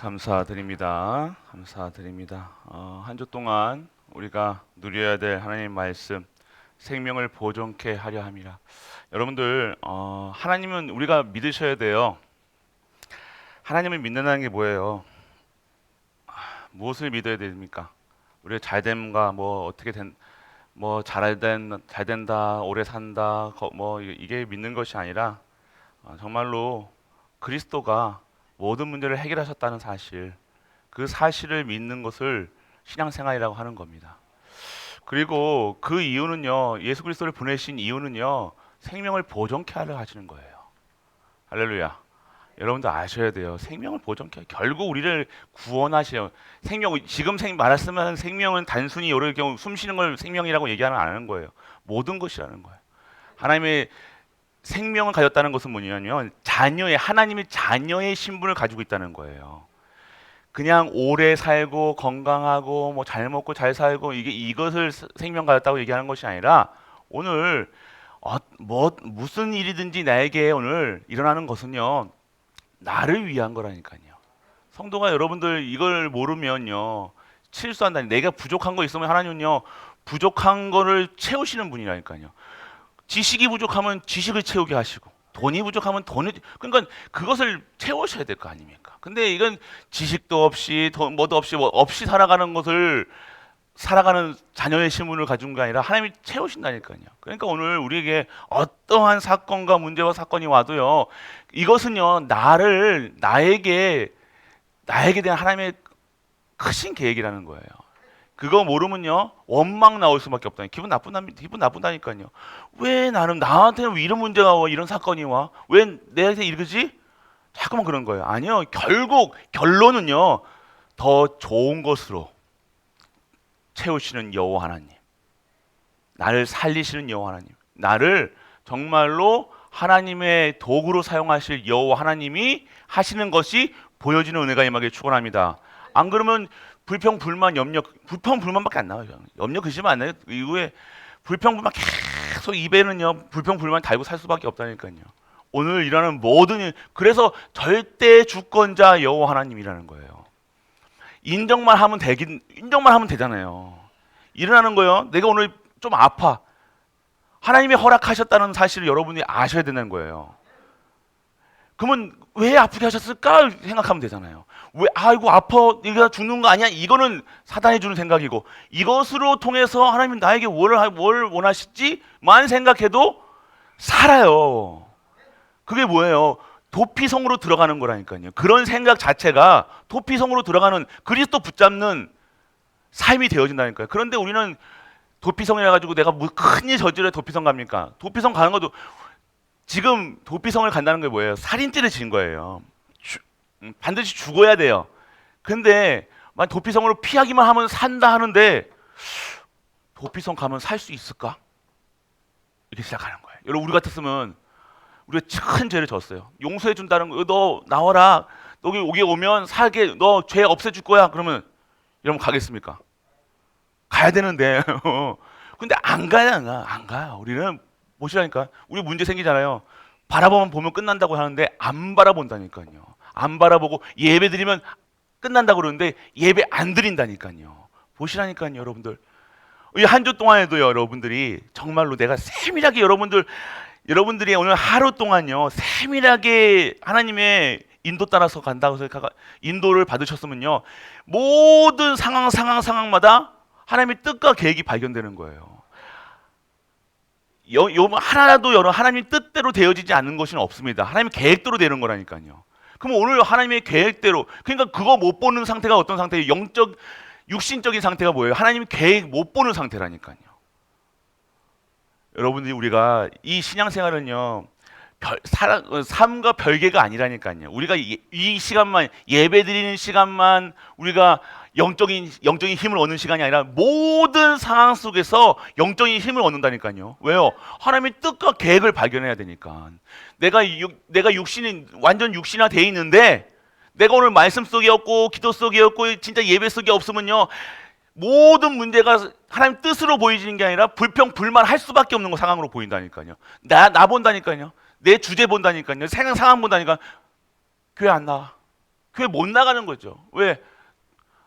감사드립니다. 한 주 동안 우리가 누려야 될 하나님 말씀, 생명을 보존케 하려 함이라. 여러분들, 하나님은 우리가 믿으셔야 돼요. 하나님을 믿는다는 게 뭐예요? 무엇을 믿어야 됩니까? 우리가 잘됨과 뭐 어떻게 된, 뭐 잘 된다, 오래 산다, 뭐 이게 믿는 것이 아니라 정말로 그리스도가 모든 문제를 해결하셨다는 사실, 그 사실을 믿는 것을 신앙생활이라고 하는 겁니다. 그리고 그 이유는요, 예수 그리스도를 보내신 이유는요, 생명을 보존케 하려 하시는 거예요. 할렐루야. 여러분도 아셔야 돼요. 생명을 보존케, 결국 우리를 구원하셔요. 지금 말했으면 생명은 단순히 여러 경우 숨 쉬는 걸 생명이라고 얘기하는 안 하는 거예요. 모든 것이라는 거예요. 하나님의 생명을 가졌다는 것은 뭐냐면 하나님의 자녀의 신분을 가지고 있다는 거예요. 그냥 오래 살고 건강하고 뭐 잘 먹고 잘 살고 이것을 생명 가졌다고 얘기하는 것이 아니라 오늘 무슨 일이든지 나에게 오늘 일어나는 것은요, 나를 위한 거라니까요. 성도가 여러분들 이걸 모르면요, 실수한다니. 내가 부족한 거 있으면 하나님은요, 부족한 거를 채우시는 분이라니까요. 지식이 부족하면 지식을 채우게 하시고, 돈이 부족하면 그러니까 그것을 채우셔야 될 거 아닙니까? 근데 이건 지식도 없이 뭐도 없이 없이 살아가는 자녀의 신분을 가진 게 아니라 하나님이 채우신다니까요. 그러니까 오늘 우리에게 어떠한 사건과 문제와 사건이 와도요, 이것은요, 나에게 대한 하나님의 크신 계획이라는 거예요. 그거 모르면요, 원망 나올 수밖에 없다. 기분 나쁜다니까요. 나한테는 왜 이런 문제가 와, 이런 사건이 와? 왜 내한테 이러지? 자꾸만 그런 거예요. 아니요, 결국 결론은요, 더 좋은 것으로 채우시는 여호와 하나님, 나를 살리시는 여호와 하나님, 나를 정말로 하나님의 도구로 사용하실 여호와 하나님이 하시는 것이 보여지는 은혜가 임하길 축원합니다. 안 그러면 불평불만밖에 안 나와요. 염려 그시면 안 나요. 이후에 불평불만 계속 입에는요, 불평불만 달고 살 수밖에 없다니까요. 오늘 일하는 모든 일, 그래서 절대 주권자 여호와 하나님이라는 거예요. 인정만 하면 되잖아요. 일어나는 거예요. 내가 오늘 좀 아파. 하나님이 허락하셨다는 사실을 여러분이 아셔야 되는 거예요. 그러면 왜 아프게 하셨을까 생각하면 되잖아요. 왜 아이고 아파, 네가 죽는 거 아니야? 이거는 사단이 주는 생각이고, 이것으로 통해서 하나님 나에게 뭘 원하실지만 생각해도 살아요. 그게 뭐예요? 도피성으로 들어가는 거라니까요. 그런 생각 자체가 도피성으로 들어가는, 그리스도 붙잡는 삶이 되어진다니까요. 그런데 우리는 도피성이라 가지고 내가 뭐 큰일 저질러 도피성 갑니까? 도피성 가는 것도, 지금 도피성을 간다는 게 뭐예요? 살인죄를 지은 거예요. 반드시 죽어야 돼요. 근데 만 도피성으로 피하기만 하면 산다 하는데, 도피성 가면 살 수 있을까? 이렇게 시작하는 거예요. 여러분, 우리 같았으면 우리가 큰 죄를 졌어요. 용서해 준다는 거, 너 나와라, 여기 오면 살게, 너 죄 없애줄 거야. 그러면 여러분 가겠습니까? 가야 되는데 근데 안 가요. 우리는 보시라니까. 우리 문제 생기잖아요. 보면 끝난다고 하는데 안 바라본다니까요. 안 바라보고 예배 드리면 끝난다고 그러는데 예배 안 드린다니까요. 보시라니까요, 여러분들. 이 한 주 동안에도요, 여러분들이 정말로 내가 세밀하게 여러분들이 오늘 하루 동안요, 세밀하게 하나님의 인도 따라서 간다고 인도를 받으셨으면요, 모든 상황마다 하나님의 뜻과 계획이 발견되는 거예요. 하나도 하나님의 뜻대로 되어지지 않는 것은 없습니다. 하나님의 계획대로 되는 거라니까요. 그럼 오늘 하나님의 계획대로, 그러니까 그거 못 보는 상태가 어떤 상태예요? 육신적인 상태가 뭐예요? 하나님의 계획 못 보는 상태라니까요. 여러분들이, 우리가 이 신앙생활은요, 삶과 별개가 아니라니까요. 우리가 이 시간만, 예배 드리는 시간만 우리가 영적인 힘을 얻는 시간이 아니라 모든 상황 속에서 영적인 힘을 얻는다니까요. 왜요? 하나님의 뜻과 계획을 발견해야 되니까. 내가 완전 육신화 돼 있는데, 내가 오늘 말씀 속에 없고 기도 속에 없고 진짜 예배 속에 없으면요, 모든 문제가 하나님 뜻으로 보이지는 게 아니라 불평불만 할 수밖에 없는 상황으로 보인다니까요. 나 본다니까요. 내 주제 본다니까요. 상황 본다니까. 교회 안 나와. 교회 못 나가는 거죠. 왜?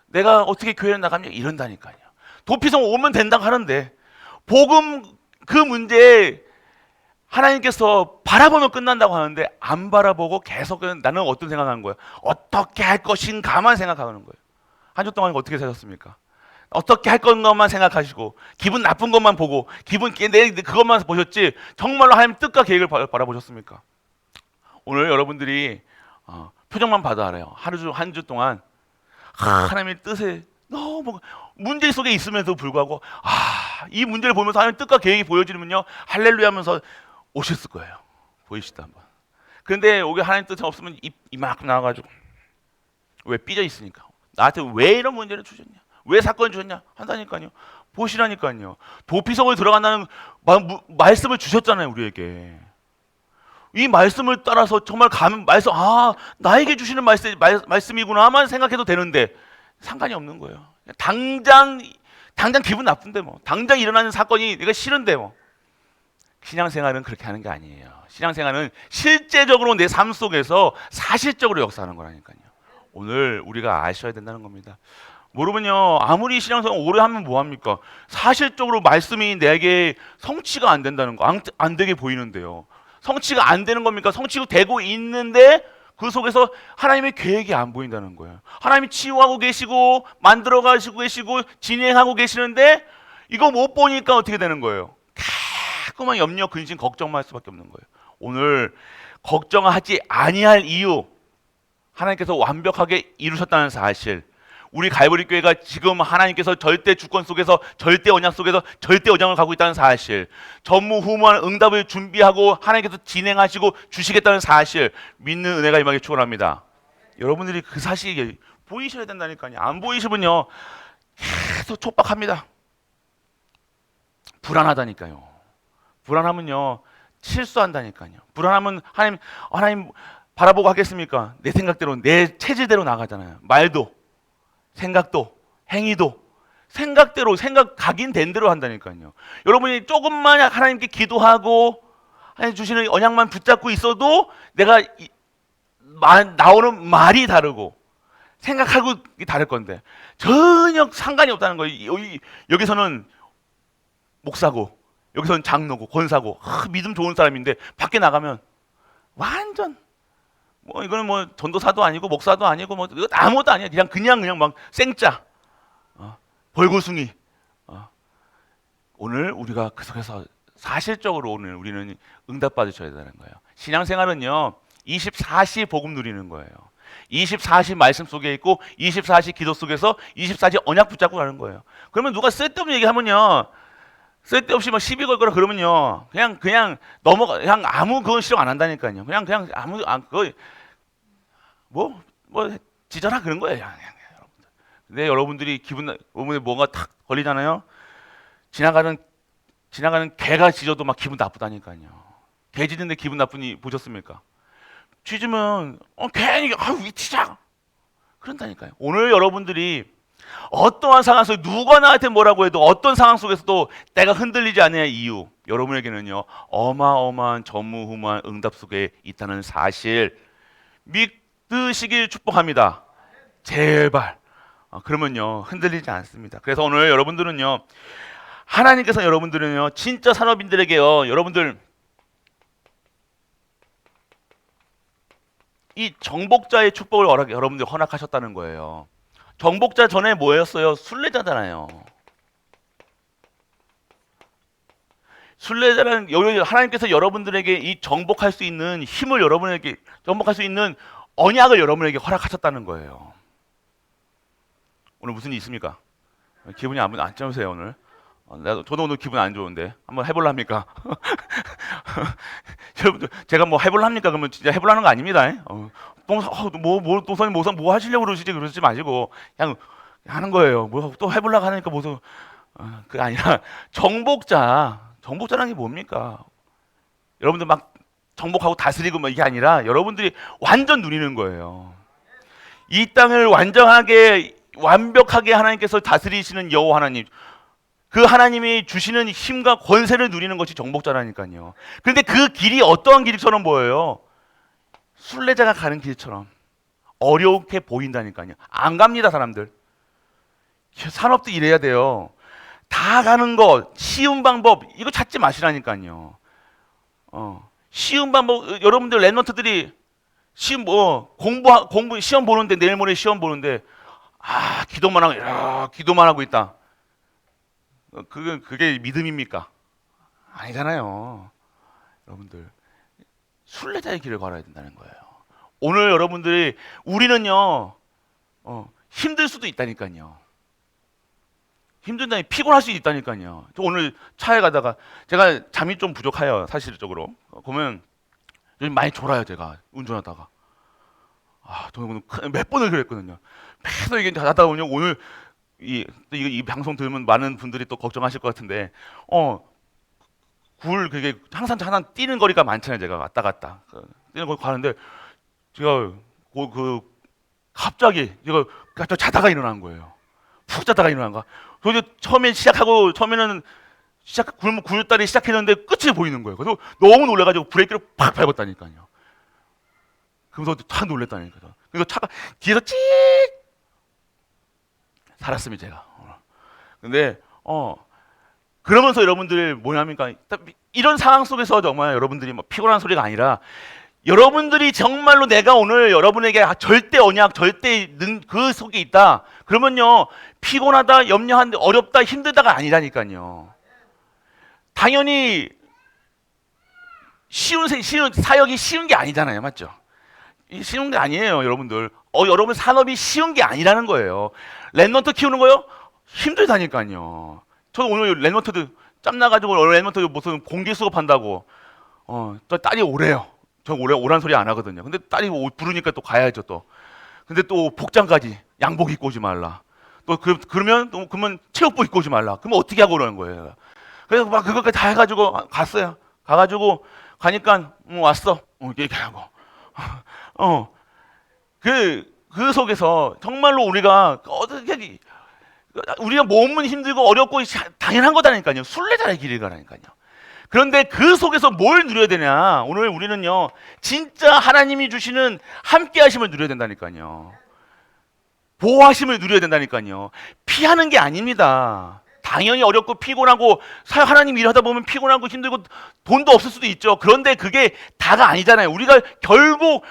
내가 어떻게 교회를 나가면 이런다니까요. 도피성 오면 된다고 하는데 복음 그 문제에 하나님께서 바라보면 끝난다고 하는데 안 바라보고 계속 나는 어떤 생각하는 거예요? 어떻게 할 것인가만 생각하는 거예요. 한 주 동안 어떻게 사셨습니까? 어떻게 할 것만 생각하시고 기분 나쁜 것만 보고 내 그것만 보셨지 정말로 하나님 뜻과 계획을 바라보셨습니까? 오늘 여러분들이 표정만 봐도 알아요. 한 주 동안 하나님의 뜻에 너무 문제 속에 있음에도 불구하고 이 문제를 보면서 하나님의 뜻과 계획이 보여지면요 할렐루야 하면서 오셨을 거예요. 보이시다 한번. 그런데 여기 하나님 뜻이 없으면 이만큼 나와가지고 왜 삐져 있으니까 나한테 왜 이런 문제를 주셨냐? 왜 사건을 주셨냐? 한다니까요. 보시라니까요. 도피성을 들어간다는 말씀을 주셨잖아요, 우리에게. 이 말씀을 따라서 정말 나에게 주시는 말씀이구나만 생각해도 되는데 상관이 없는 거예요. 당장 기분 나쁜데 뭐. 당장 일어나는 사건이 내가 싫은데 뭐. 신앙생활은 그렇게 하는 게 아니에요. 신앙생활은 실제적으로 내 삶 속에서 사실적으로 역사하는 거라니까요. 오늘 우리가 아셔야 된다는 겁니다. 모르면요 아무리 신앙생활 오래 하면 뭐합니까? 사실적으로 말씀이 내게 성취가 안 된다는 거, 안 되게 보이는데요. 성취가 안 되는 겁니까? 성취가 되고 있는데 그 속에서 하나님의 계획이 안 보인다는 거예요. 하나님이 치유하고 계시고 만들어 가시고 계시고 진행하고 계시는데 이거 못 보니까 어떻게 되는 거예요? 자꾸만 염려, 근심, 걱정만 할 수밖에 없는 거예요. 오늘 걱정하지 아니할 이유, 하나님께서 완벽하게 이루셨다는 사실, 우리 갈보리 교회가 지금 하나님께서 절대 주권 속에서 절대 언약 속에서 절대 언약을 가고 있다는 사실, 전무후무한 응답을 준비하고 하나님께서 진행하시고 주시겠다는 사실 믿는 은혜가 임하게 축원합니다. 여러분들이 그 사실이 보이셔야 된다니까요. 안 보이시면요 계속 촉박합니다. 불안하다니까요. 불안하면요 실수한다니까요. 불안하면 하나님 바라보고 하겠습니까? 내 생각대로 내 체질대로 나가잖아요. 말도 생각도 행위도 생각대로 각인 된 대로 한다니까요. 여러분이 조금만 하나님께 기도하고 하나님 주시는 언약만 붙잡고 있어도 내가 나오는 말이 다르고 생각하고 다를 건데 전혀 상관이 없다는 거예요. 여기서는 목사고 여기서는 장로고 권사고 믿음 좋은 사람인데 밖에 나가면 완전 이거는 전도사도 아니고 목사도 아니고 아무것도 아니야. 그냥 막 생짜 벌거숭이. 오늘 우리가 그 속에서 사실적으로 오늘 우리는 응답받으셔야 되는 거예요. 신앙생활은요 24시 복음 누리는 거예요. 24시 말씀 속에 있고 24시 기도 속에서 24시 언약 붙잡고 가는 거예요. 그러면 누가 쓸데없는 얘기하면요 쓸데없이 막 시비 걸거나 그러면요 그냥 넘어가. 그냥 아무 그건 실험 안 한다니까요. 그냥 그거 지져라 그런 거예요. 근데 여러분들이 몸에 뭔가 탁 걸리잖아요. 지나가는 개가 짖어도 막 기분 나쁘다니까요. 개 짖는데 기분 나쁘니 보셨습니까? 짖으면 괜히 위치자 그런다니까요. 오늘 여러분들이 어떠한 상황 속에 누가 나한테 뭐라고 해도 어떤 상황 속에서도 내가 흔들리지 않는 이유, 여러분에게는요 어마어마한 전무후무한 응답 속에 있다는 사실 믿으시길 축복합니다. 제발. 그러면요 흔들리지 않습니다. 그래서 오늘 여러분들은요 하나님께서 여러분들은요 진짜 산업인들에게요 여러분들 이 정복자의 축복을 여러분들 허락하셨다는 거예요. 정복자 전에 뭐였어요? 순례자잖아요. 순례자는 하나님께서 여러분들에게 이 정복할 수 있는 힘을 여러분에게 정복할 수 있는 언약을 여러분에게 허락하셨다는 거예요. 오늘 무슨 일 있습니까? 기분이 안 좋으세요 오늘? 저도 오늘 기분 안 좋은데 한번 해볼랍니까? 여러분들 제가 해볼랍니까? 그러면 진짜 해볼라는 거 아닙니다. 도사님 뭐 하시려고 그러지 마시고 그냥 하는 거예요. 또 해보려고 하니까 그게 아니라 정복자라는 게 뭡니까? 여러분들 막 정복하고 다스리고 이게 아니라 여러분들이 완전 누리는 거예요. 이 땅을 완벽하게 하나님께서 다스리시는 여호와 하나님, 그 하나님이 주시는 힘과 권세를 누리는 것이 정복자라니까요. 그런데 그 길이 어떠한 길처럼 보여요? 순례자가 가는 길처럼 어렵게 보인다니까요. 안 갑니다, 사람들. 산업도 이래야 돼요. 다 가는 거, 쉬운 방법, 이거 찾지 마시라니까요. 쉬운 방법, 여러분들 랩런트들이 시험 공부 시험 보는데 내일 모레 시험 보는데 기도만 하고 있다. 그게 믿음입니까? 아니잖아요. 여러분들 순례자의 길을 걸어야 된다는 거예요. 오늘 여러분들이 우리는요 힘들 수도 있다니까요. 힘든다, 피곤할 수 있다니까요. 저 오늘 차에 가다가 제가 잠이 좀 부족해요, 사실적으로. 보면 요즘 많이 졸아요, 제가 운전하다가. 저는 몇 번을 그랬거든요. 계속 이게 하다 보면 오늘 이 방송 들으면 많은 분들이 또 걱정하실 것 같은데, 그게 항상 뛰는 거리가 많잖아요. 제가 왔다 갔다 뛰는 거리 가는데 제가 갑자기 자다가 일어난 거예요. 푹 자다가 일어난 거야. 그래서 처음에는 굴다리 시작했는데 끝이 보이는 거예요. 그래서 너무 놀라가지고 브레이크를 팍 밟았다니까요. 그러면서 다 놀랬다니까요. 그래서 차가 뒤에서 찍 살았습니다, 제가. 근데 그러면서 여러분들 뭐냐니까 이런 상황 속에서 정말 여러분들이 피곤한 소리가 아니라 여러분들이 정말로 내가 오늘 여러분에게 절대 언약, 그 속에 있다. 그러면요, 피곤하다, 염려한데 어렵다, 힘들다가 아니라니까요. 당연히 쉬운 사역이 쉬운 게 아니잖아요, 맞죠? 쉬운 게 아니에요, 여러분들. 여러분 산업이 쉬운 게 아니라는 거예요. 랩런트 키우는 거요? 힘들다니까요. 저도 오늘 랩런트들 짬나가지고 랩런트 무슨 공개 수업한다고. 저 딸이 오래요. 저 오란 소리 안 하거든요. 근데 딸이 부르니까 또 가야죠, 또. 근데 또 복장까지 양복 입고 오지 말라. 또 그러면 체육복 입고 오지 말라. 그러면 어떻게 하고 그러는 거예요. 그래서 막 그것까지 다 해가지고 갔어요. 가가지고 가니까 왔어. 이렇게 하고. 그 속에서 정말로 우리가 몸은 힘들고 어렵고 당연한 거다니까요. 순례자의 길을 가라니까요. 그런데 그 속에서 뭘 누려야 되냐? 오늘 우리는요, 진짜 하나님이 주시는 함께 하심을 누려야 된다니까요. 보호하심을 누려야 된다니까요. 피하는 게 아닙니다. 당연히 어렵고 피곤하고 하나님 일하다 보면 피곤하고 힘들고 돈도 없을 수도 있죠. 그런데 그게 다가 아니잖아요. 결국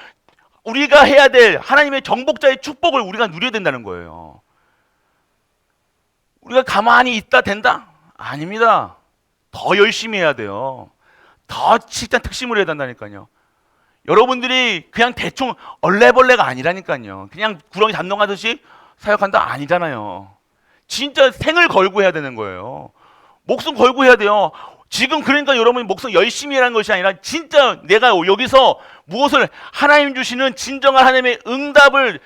우리가 해야 될 하나님의 정복자의 축복을 우리가 누려야 된다는 거예요. 우리가 가만히 있다 된다? 아닙니다. 더 열심히 해야 돼요. 더 직장 특심을 해야 된다니까요. 여러분들이 그냥 대충 얼레벌레가 아니라니까요. 그냥 구렁이 잡동하듯이 사역한다? 아니잖아요. 진짜 생을 걸고 해야 되는 거예요. 목숨 걸고 해야 돼요. 지금 그러니까 여러분이 목숨 열심히 하라는 것이 아니라 진짜 내가 여기서 무엇을 하나님 주시는 진정한 하나님의 응답을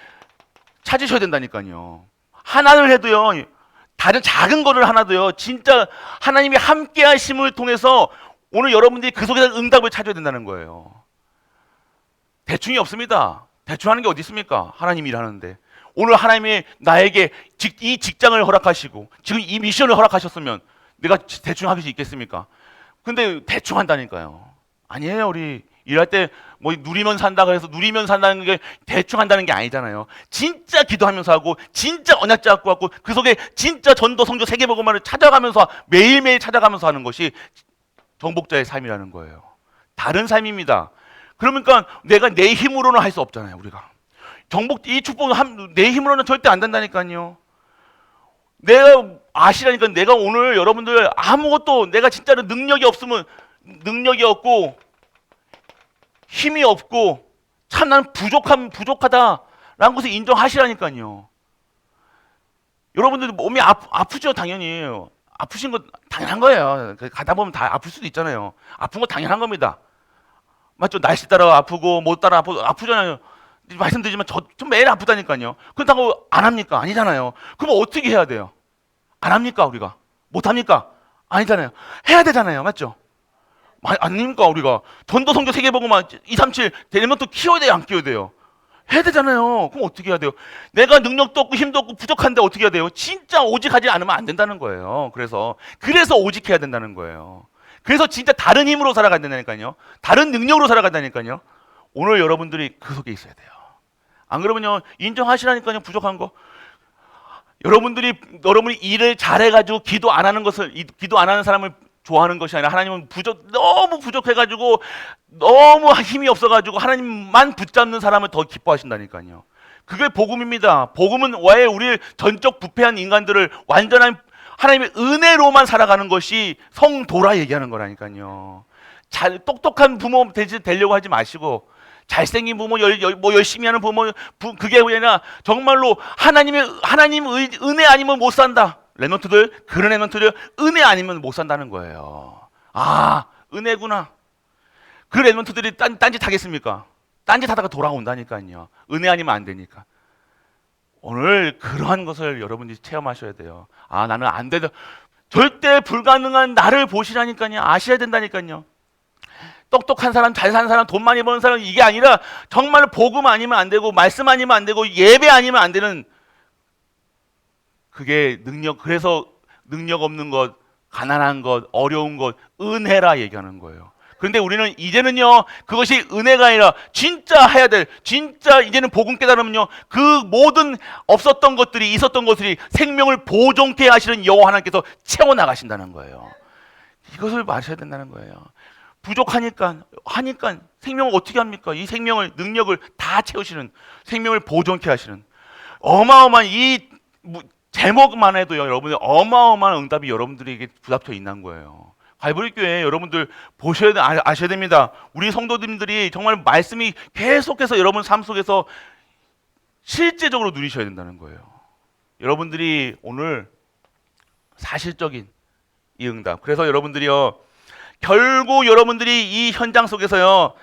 찾으셔야 된다니까요. 하나를 해도요, 다른 작은 거를 하나도요, 진짜 하나님이 함께 하심을 통해서 오늘 여러분들이 그 속에서 응답을 찾아야 된다는 거예요. 대충이 없습니다. 대충 하는 게 어디 있습니까? 하나님이 일하는데. 오늘 하나님이 나에게 이 직장을 허락하시고 지금 이 미션을 허락하셨으면 내가 대충 하길 수 있겠습니까? 근데 대충 한다니까요. 아니에요. 우리 일할 때 누리면 산다 그래서 누리면 산다는 게 대충 한다는 게 아니잖아요. 진짜 기도하면서 하고 진짜 언약 잡고 하고 그 속에 진짜 전도 성교 세계복음화를 찾아가면서 매일매일 찾아가면서 하는 것이 정복자의 삶이라는 거예요. 다른 삶입니다. 그러니까 내가 내 힘으로는 할 수 없잖아요. 우리가 이 축복은 내 힘으로는 절대 안 된다니까요. 내가 아시라니까. 내가 오늘 여러분들 아무것도 내가 진짜로 능력이 없고 힘이 없고 참 나는 부족하다라는 것을 인정하시라니까요. 여러분들 몸이 아프죠, 당연히. 아프신 거 당연한 거예요. 가다 보면 다 아플 수도 있잖아요. 아픈 거 당연한 겁니다. 맞죠? 날씨 따라 아프고 못 따라 아프잖아요. 말씀드리지만 좀 매일 아프다니까요. 그렇다고 안 합니까? 아니잖아요. 그럼 어떻게 해야 돼요? 안 합니까, 우리가? 못 합니까? 아니잖아요. 해야 되잖아요. 맞죠? 아닙니까, 우리가? 전도 성교 세계복음화 237 랩런트 키워야 돼요, 안 키워야 돼요? 해야 되잖아요. 그럼 어떻게 해야 돼요? 내가 능력도 없고 힘도 없고 부족한데 어떻게 해야 돼요? 진짜 오직 하지 않으면 안 된다는 거예요. 그래서 오직 해야 된다는 거예요. 그래서 진짜 다른 힘으로 살아가야 된다니까요. 다른 능력으로 살아간다니까요. 오늘 여러분들이 그 속에 있어야 돼요. 안 그러면요 인정하시라니까요. 부족한 거. 여러분이 일을 잘해가지고 기도 안 하는 것을 기도 안 하는 사람을 좋아하는 것이 아니라 하나님은 너무 부족해가지고 너무 힘이 없어가지고 하나님만 붙잡는 사람을 더 기뻐하신다니까요. 그게 복음입니다. 복음은 왜 우리 전적 부패한 인간들을 완전한 하나님의 은혜로만 살아가는 것이 성도라 얘기하는 거라니까요. 똑똑한 부모 되려고 하지 마시고 잘생긴 부모, 뭐 열심히 하는 부모, 그게 아니라 정말로 하나님 은혜 아니면 못 산다. 랩런트들, 그런 랩런트들 은혜 아니면 못 산다는 거예요. 아, 은혜구나. 그 랩런트들이 딴짓 하겠습니까? 딴짓 하다가 돌아온다니까요. 은혜 아니면 안 되니까. 오늘 그러한 것을 여러분들이 체험하셔야 돼요. 아, 나는 안 되다. 절대 불가능한 나를 보시라니까요. 아셔야 된다니까요. 똑똑한 사람, 잘 사는 사람, 돈 많이 버는 사람 이게 아니라 정말 복음 아니면 안 되고 말씀 아니면 안 되고 예배 아니면 안 되는 그게 그래서 능력 없는 것, 가난한 것, 어려운 것, 은혜라 얘기하는 거예요. 그런데 우리는 이제는요, 그것이 은혜가 아니라 진짜 해야 될, 진짜 이제는 복음 깨달으면요, 그 모든 없었던 것들이 있었던 것들이 생명을 보존케 하시는 여호와 하나님께서 채워나가신다는 거예요. 이것을 마셔야 된다는 거예요. 부족하니까 생명을 어떻게 합니까? 이 생명을 능력을 다 채우시는 생명을 보존케 하시는 어마어마한 이 제목만 해도요 여러분들 어마어마한 응답이 여러분들에게 부닥쳐 있는 거예요. 갈보리교회 여러분들 아셔야 됩니다. 우리 성도님들이 정말 말씀이 계속해서 여러분 삶 속에서 실제적으로 누리셔야 된다는 거예요. 여러분들이 오늘 사실적인 이 응답. 그래서 여러분들이요 결국 여러분들이 이 현장 속에서요,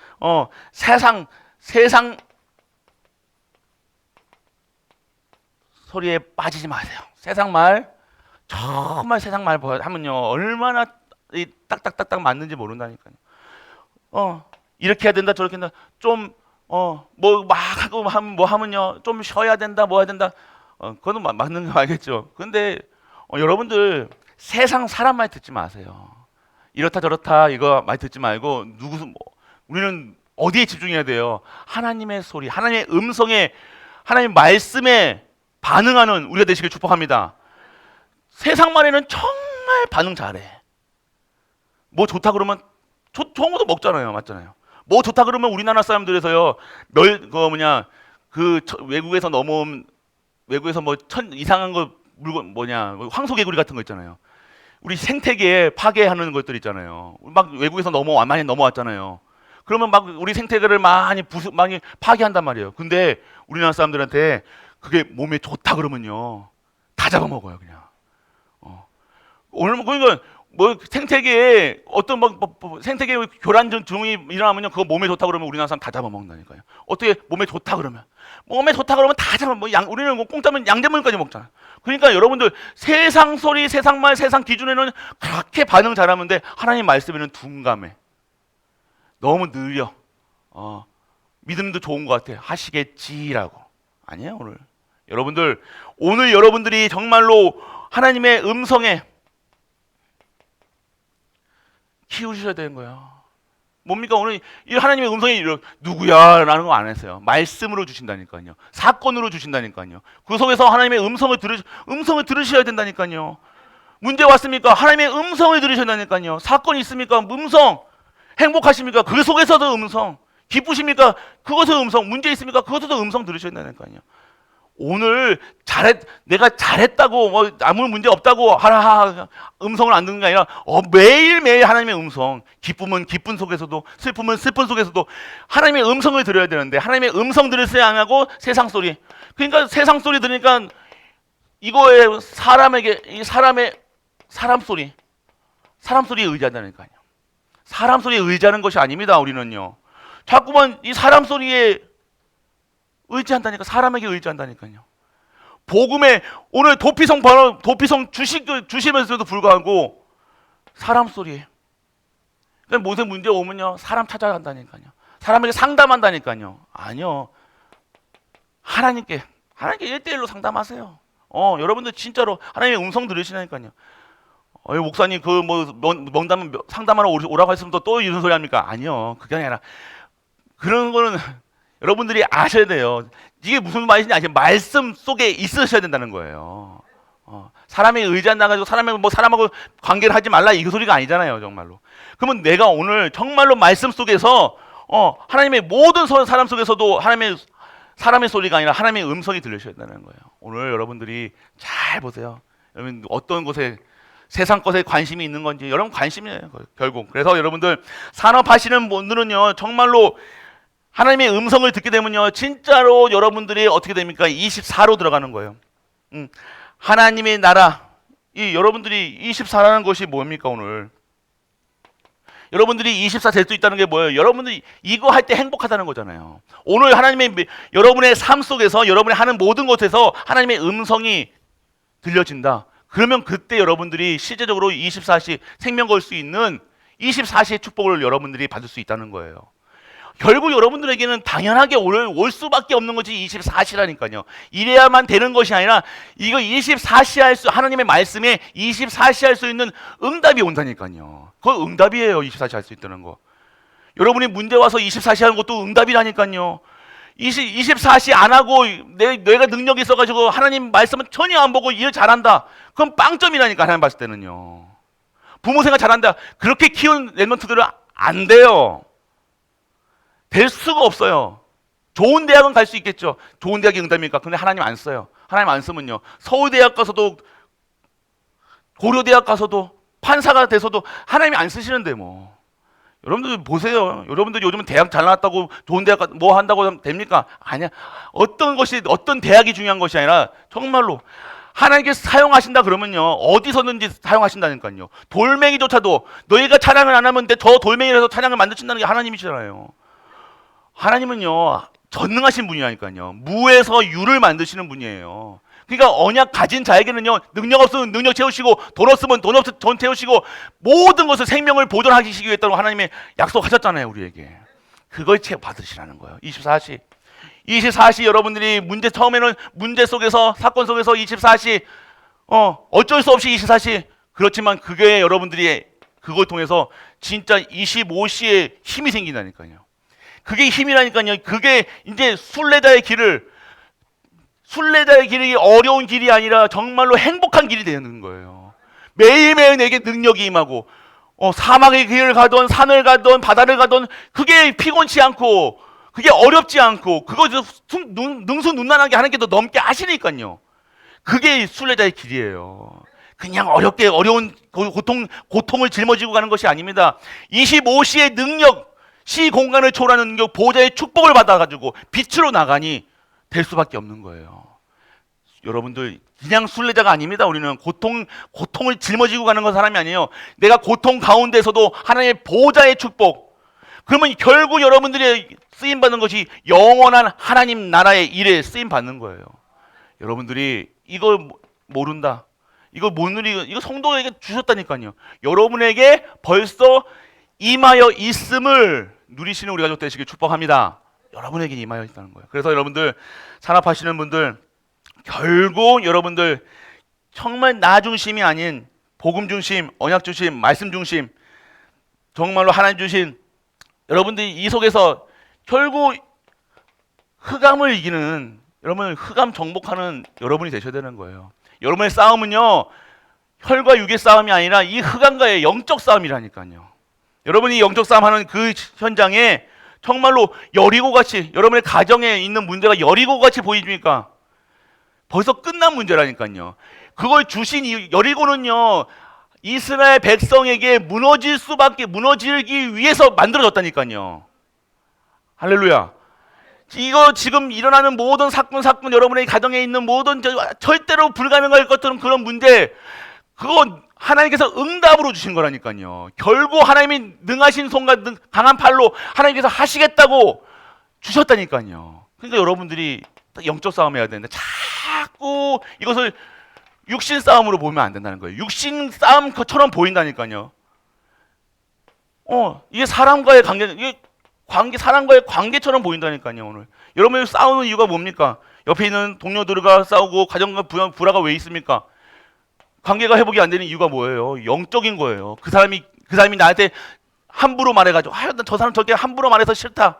세상 소리에 빠지지 마세요. 세상 말, 정말 세상 말 하면요, 얼마나 딱딱딱딱 맞는지 모른다니까요. 이렇게 해야 된다, 저렇게 한다, 뭐 막 하고 하면요, 좀 쉬어야 된다, 뭐 해야 된다, 그거는 맞는 거 알겠죠. 근데 여러분들 세상 사람 말 듣지 마세요. 이렇다 저렇다 이거 많이 듣지 말고 우리는 어디에 집중해야 돼요? 하나님의 소리, 하나님의 음성에, 하나님의 말씀에 반응하는 우리가 되시길 축복합니다. 세상 말에는 정말 반응 잘해. 뭐 좋다 그러면 좋은 것도 먹잖아요, 맞잖아요. 뭐 좋다 그러면 우리나라 사람들에서요 외국에서 넘어온 외국에서 뭐 이상한 거 물건 황소개구리 같은 거 있잖아요. 우리 생태계에 파괴하는 것들 있잖아요. 막 외국에서 많이 넘어왔잖아요. 그러면 막 우리 생태계를 많이 파괴한단 말이에요. 근데 우리나라 사람들한테 그게 몸에 좋다 그러면요 다 잡아먹어요 그냥. 오늘 그러니까 뭐 생태계에 어떤 생태계 교란 증이 일어나면요 그거 몸에 좋다 그러면 우리나라 사람 다 잡아먹는다니까요. 어떻게 몸에 좋다 그러면 다 잡아. 우리는 뭐 공짜면 양념물까지 먹잖아요. 그러니까 여러분들 세상 소리, 세상 말, 세상 기준에는 그렇게 반응 잘하는데 하나님 말씀에는 둔감해. 너무 느려. 믿음도 좋은 것 같아. 하시겠지라고. 아니에요 오늘. 오늘 여러분들이 정말로 하나님의 음성에 키우셔야 되는 거예요. 뭡니까? 오늘 이 하나님의 음성이 누구야? 라는 거 안 했어요. 말씀으로 주신다니까요. 사건으로 주신다니까요. 그 속에서 하나님의 음성을 들으셔야 된다니까요. 문제 왔습니까? 하나님의 음성을 들으셔야 된다니까요. 사건이 있습니까? 음성. 행복하십니까? 그 속에서도 음성. 기쁘십니까? 그것도 음성. 문제 있습니까? 그것도 음성 들으셔야 된다니까요. 오늘 내가 잘했다고 아무 문제 없다고 음성을 안 듣는 게 아니라 매일매일 하나님의 음성, 기쁨은 기쁨 속에서도 슬픔은 슬픔 속에서도 하나님의 음성을 들어야 되는데 하나님의 음성 들으세요 안 하고 세상 소리. 그러니까 세상 소리 들으니까 이거에 사람 소리에 의지한다니까요. 사람 소리에 의지하는 것이 아닙니다. 우리는요 자꾸만 이 사람 소리에 의지한다니까. 사람에게 의지한다니까요. 복음에 오늘 도피성 주시면서도 불구하고 사람 소리에. 그러니까 무슨 문제 오면요 사람 찾아간다니까요. 사람에게 상담한다니까요. 아니요. 하나님께 1대1로 상담하세요. 여러분들 진짜로 하나님의 음성 들으시라니까요. 목사님 상담하러 오라고 했으면 또 이런 소리 합니까? 아니요. 그게 아니라 그런 거는 여러분들이 아셔야 돼요. 이게 무슨 말인지 아시죠? 말씀 속에 있으셔야 된다는 거예요. 사람에 의지한다가지고 사람하고 관계를 하지 말라 이 소리가 아니잖아요, 정말로. 그러면 내가 오늘 정말로 말씀 속에서 하나님의 모든 사람 속에서도 사람의 소리가 아니라 하나님의 음성이 들리셔야 된다는 거예요. 오늘 여러분들이 잘 보세요. 여러분 어떤 곳에 세상 것에 관심이 있는 건지 여러분 관심이에요, 결국. 그래서 여러분들 산업하시는 분들은요 정말로 하나님의 음성을 듣게 되면요 진짜로 여러분들이 어떻게 됩니까? 24로 들어가는 거예요. 하나님의 나라, 여러분들이 24라는 것이 뭡니까 오늘? 여러분들이 24 될 수 있다는 게 뭐예요? 여러분들이 이거 할 때 행복하다는 거잖아요. 오늘 하나님의 여러분의 삶 속에서 여러분이 하는 모든 것에서 하나님의 음성이 들려진다. 그러면 그때 여러분들이 실제적으로 24시 생명 걸 수 있는 24시의 축복을 여러분들이 받을 수 있다는 거예요. 결국 여러분들에게는 당연하게 올 수밖에 없는 것이 24시라니까요. 이래야만 되는 것이 아니라 이거 24시 하나님의 말씀에 24시 할 수 있는 응답이 온다니까요. 그거 응답이에요. 24시 할 수 있다는 거. 여러분이 문제 와서 24시 하는 것도 응답이라니까요. 24시 안 하고 내가 능력이 있어가지고 하나님 말씀은 전혀 안 보고 일 잘한다. 그럼 빵점이라니까 하나님 봤을 때는요. 부모 생활 잘한다. 그렇게 키운 랩런트들은 안 돼요. 될 수가 없어요. 좋은 대학은 갈 수 있겠죠. 좋은 대학이 응답입니까? 근데 하나님 안 써요. 하나님 안 쓰면요. 서울대학 가서도 고려대학 가서도 판사가 돼서도 하나님이 안 쓰시는데 뭐. 여러분들 보세요. 여러분들 요즘은 대학 잘 나왔다고 좋은 대학 뭐 한다고 하면 됩니까? 아니야. 어떤 대학이 중요한 것이 아니라 정말로 하나님께서 사용하신다 그러면요. 어디서든지 사용하신다니까요. 돌멩이조차도 너희가 찬양을 안 하면 저 돌멩이라서 찬양을 만드신다는 게 하나님이시잖아요. 하나님은요. 전능하신 분이라니까요. 무에서 유를 만드시는 분이에요. 그러니까 언약 가진 자에게는요. 능력 없으면 능력 채우시고 돈 없으면 돈 채우시고 모든 것을 생명을 보존하시기 위해서 하나님의 약속하셨잖아요. 우리에게. 그걸 받으시라는 거예요. 24시 여러분들이 처음에는 문제 속에서 사건 속에서 24시 어쩔 수 없이 24시 그렇지만 그게 여러분들이 그걸 통해서 진짜 25시에 힘이 생긴다니까요. 그게 힘이라니까요. 그게 이제 순례자의 길이 어려운 길이 아니라 정말로 행복한 길이 되는 거예요. 매일매일 내게 능력이 임하고 사막의 길을 가던 산을 가던 바다를 가던 그게 피곤치 않고 그게 어렵지 않고 그거 능수능란하게 하나님께서 넘게 하시니까요. 그게 순례자의 길이에요. 그냥 어려운 고통을 짊어지고 가는 것이 아닙니다. 25시의 능력, 시 공간을 초월하는 능력, 보좌의 축복을 받아가지고 빛으로 나가니 될 수밖에 없는 거예요. 여러분들 그냥 순례자가 아닙니다. 우리는 고통을 짊어지고 가는 건 사람이 아니에요. 내가 고통 가운데서도 하나님의 보좌의 축복. 그러면 결국 여러분들이 쓰임 받는 것이 영원한 하나님 나라의 일에 쓰임 받는 거예요. 여러분들이 이걸 모른다. 이거 못 누리고 이거 성도에게 주셨다니까요. 여러분에게 벌써 임하여 있음을 누리시는 우리 가족 되시길 축복합니다. 여러분에게 임하여 있다는 거예요. 그래서 여러분들 산업하시는 분들 결국 여러분들 정말 나 중심이 아닌 복음 중심, 언약 중심, 말씀 중심 정말로 하나님 주신 여러분들이 이 속에서 결국 흑암을 이기는 여러분 흑암 정복하는 여러분이 되셔야 되는 거예요. 여러분의 싸움은요 혈과 육의 싸움이 아니라 이 흑암과의 영적 싸움이라니까요. 여러분이 영적 싸움하는 그 현장에 정말로 여리고같이 여러분의 가정에 있는 문제가 여리고같이 보이십니까? 벌써 끝난 문제라니까요. 그걸 주신 여리고는요 이스라엘 백성에게 무너지기 위해서 만들어졌다니까요. 할렐루야. 이거 지금 일어나는 모든 사건 여러분의 가정에 있는 모든 절대로 불가능할 것처럼 그런 문제 그거 하나님께서 응답으로 주신 거라니까요. 결국 하나님이 능하신 손과 강한 팔로 하나님께서 하시겠다고 주셨다니까요. 그러니까 여러분들이 영적 싸움 해야 되는데 자꾸 이것을 육신 싸움으로 보면 안 된다는 거예요. 육신 싸움처럼 보인다니까요. 이게 사람과의 관계처럼 보인다니까요. 오늘 여러분이 싸우는 이유가 뭡니까? 옆에 있는 동료들과 싸우고 가정과 불화가 왜 있습니까? 관계가 회복이 안 되는 이유가 뭐예요? 영적인 거예요. 그 사람이 나한테 함부로 말해가지고 저 사람 저렇게 함부로 말해서 싫다.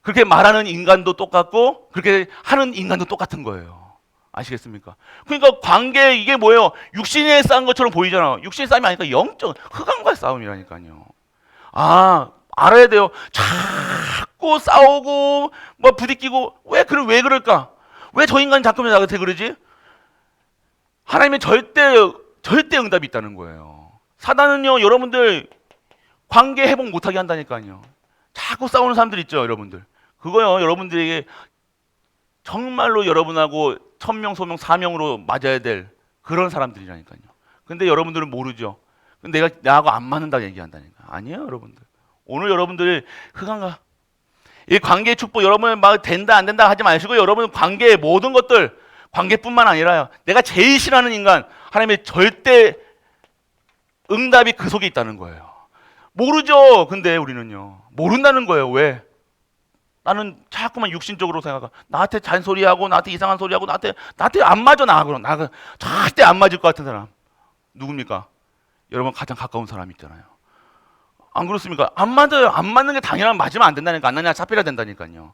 그렇게 말하는 인간도 똑같고 그렇게 하는 인간도 똑같은 거예요. 아시겠습니까? 그러니까 관계 이게 뭐예요? 육신의 싸움 것처럼 보이잖아. 육신의 싸움이 아니까 영적 흑암과의 싸움이라니까요. 아, 알아야 돼요. 자꾸 싸우고 뭐 부딪히고 왜 그럴까? 왜 저 인간이 자꾸만 나한테 그러지? 하나님의 절대 응답이 있다는 거예요. 사단은요, 여러분들 관계 회복 못하게 한다니까요. 자꾸 싸우는 사람들 있죠, 여러분들. 그거요, 여러분들에게 정말로 여러분하고 천명, 소명, 사명으로 맞아야 될 그런 사람들이라니까요. 근데 여러분들은 모르죠. 내가 나하고 안 맞는다 얘기한다니까. 아니에요, 여러분들. 오늘 여러분들 흑암과 이 관계의 축복 여러분 막 된다 안 된다 하지 마시고 여러분 관계의 모든 것들 관계뿐만 아니라요. 내가 제일 싫어하는 인간 하나님의 절대 응답이 그 속에 있다는 거예요. 모르죠. 근데 우리는요. 모른다는 거예요. 왜? 나는 자꾸만 육신적으로 생각하고 나한테 잔소리하고 나한테 이상한 소리하고 나한테 안 맞아 나하고 나 절대 안 맞을 것 같은 사람 누굽니까? 여러분 가장 가까운 사람이 있잖아요. 안 그렇습니까? 안 맞아요. 안 맞는 게 당연한 맞으면 안 된다니까. 안 나냐 잡혀야 된다니까요.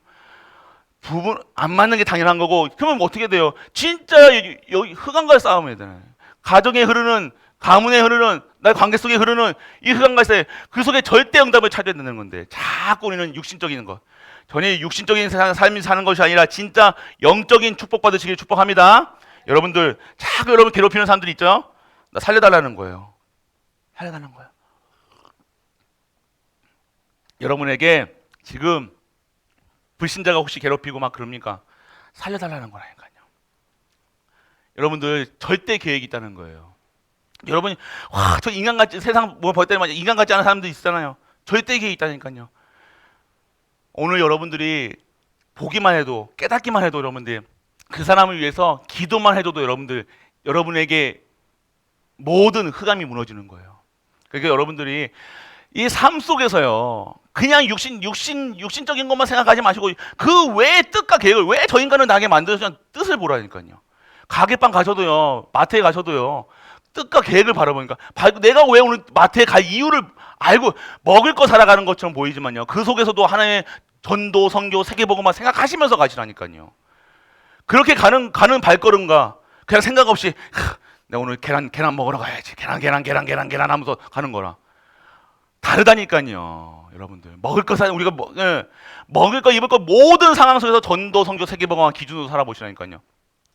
부분 안 맞는 게 당연한 거고 그러면 어떻게 돼요? 진짜 여기 흑암과의 싸움이야 되잖아요. 가정에 흐르는 가문에 흐르는 나의 관계 속에 흐르는 이 흑암과의 그 속에 절대 응답을 찾아야 되는 건데 자꾸 우리는 육신적인 것 전혀 육신적인 삶이 사는 것이 아니라 진짜 영적인 축복 받으시길 축복합니다. 여러분들 자꾸 여러분 괴롭히는 사람들 있죠? 나 살려달라는 거예요. 살려달라는 거예요. 여러분에게 지금 불신자가 혹시 괴롭히고 막 그럽니까? 살려달라는 거라니까요. 여러분들 절대 계획이 있다는 거예요. 여러분이 와, 저 인간같이 세상 뭐 볼 때마다 인간같지 않은 사람들 있잖아요. 절대 계획이 있다니까요. 오늘 여러분들이 보기만 해도 깨닫기만 해도 여러분들 그 사람을 위해서 기도만 해도 여러분들 여러분에게 모든 흑암이 무너지는 거예요. 그러니까 여러분들이 이 삶 속에서요. 그냥 육신적인 것만 생각하지 마시고 그 외의 뜻과 계획을 왜 저 인간을 나게 만들었냐는 뜻을 보라니까요. 가게방 가셔도요. 마트에 가셔도요. 뜻과 계획을 바라보니까 내가 왜 오늘 마트에 갈 이유를 알고 먹을 거 살아가는 것처럼 보이지만요. 그 속에서도 하나님의 전도, 선교, 세계복음만 생각하시면서 가시라니까요. 그렇게 가는 발걸음과 그냥 생각 없이 내가 오늘 계란 먹으러 가야지. 계란 하면서 가는 거라. 다르다니까요, 여러분들. 먹을 거 우리가 먹을 거 입을 거 모든 상황 속에서 전도, 선교, 세계복음화 기준으로 살아보시라니까요.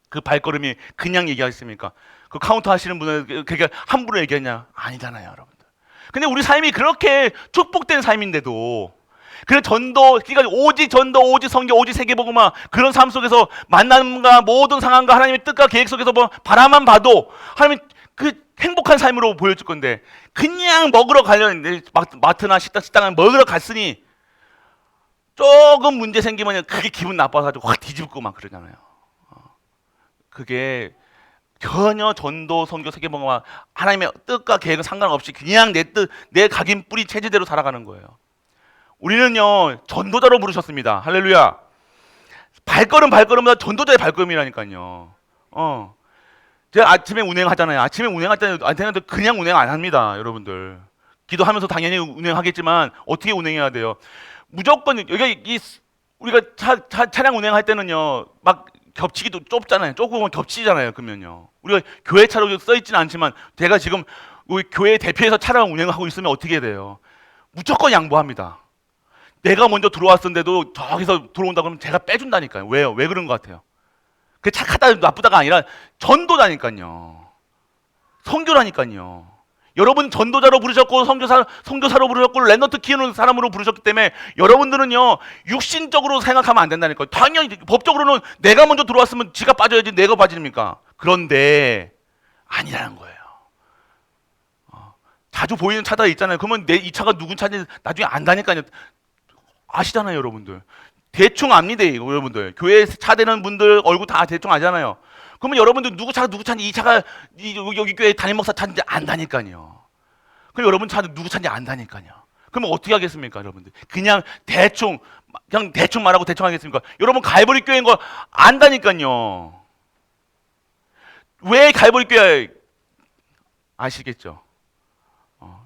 그 발걸음이 그냥 얘기하겠습니까? 그 카운터 하시는 분은 그게 함부로 얘기하냐? 아니잖아요, 여러분들. 근데 우리 삶이 그렇게 축복된 삶인데도 그래 그러니까 오직 전도, 오직 선교, 오직 세계복음화 그런 삶 속에서 만남과 모든 상황과 하나님의 뜻과 계획 속에서 뭐 바라만 봐도 하나님 그 행복한 삶으로 보여줄 건데 그냥 먹으러 가려는 마트나 식당을 먹으러 갔으니 조금 문제 생기면 그게 기분 나빠가지고 확 뒤집고 막 그러잖아요. 그게 전혀 전도, 선교, 세계복음화 하나님의 뜻과 계획은 상관없이 그냥 내 뜻, 내 각인 뿌리 체제대로 살아가는 거예요. 우리는요 전도자로 부르셨습니다. 할렐루야. 발걸음마다 전도자의 발걸음이라니까요. 제가 아침에 운행하잖아요. 아침에 운행할 때는 그냥 운행 안 합니다, 여러분들. 기도하면서 당연히 운행하겠지만 어떻게 운행해야 돼요? 무조건 여기 우리가 차량 운행할 때는요, 막 겹치기도 좁잖아요. 좁으면 겹치잖아요. 그러면요. 우리가 교회 차로 써 있지는 않지만 제가 지금 우리 교회 대표해서 차량 운행하고 있으면 어떻게 돼요? 무조건 양보합니다. 내가 먼저 들어왔었는데도 저기서 들어온다 그러면 제가 빼준다니까요. 왜요? 왜 그런 것 같아요? 그 착하다 나쁘다가 아니라 전도라니까요. 선교라니까요. 여러분 전도자로 부르셨고 선교사로 부르셨고 랩넌트 키우는 사람으로 부르셨기 때문에 여러분들은요 육신적으로 생각하면 안 된다니까요. 당연히 법적으로는 내가 먼저 들어왔으면 지가 빠져야지 내가 빠집니까? 그런데 아니라는 거예요. 자주 보이는 차가 있잖아요. 그러면 이 차가 누군 차인지 나중에 안다니까요. 아시잖아요, 여러분들. 대충 압니다, 이거 여러분들. 교회에 차 대는 분들 얼굴 다 대충 아잖아요. 그러면 여러분들 누구 차인지 이 차가 여기 교회 담임 목사 차인지 안다니까요. 그럼 여러분 차는 누구 차인지 안다니까요. 그러면 어떻게 하겠습니까, 여러분들? 그냥 대충 말하고 대충 하겠습니까? 여러분 갈보리 교회인 거 안다니까요. 왜 갈보리 교회 아시겠죠?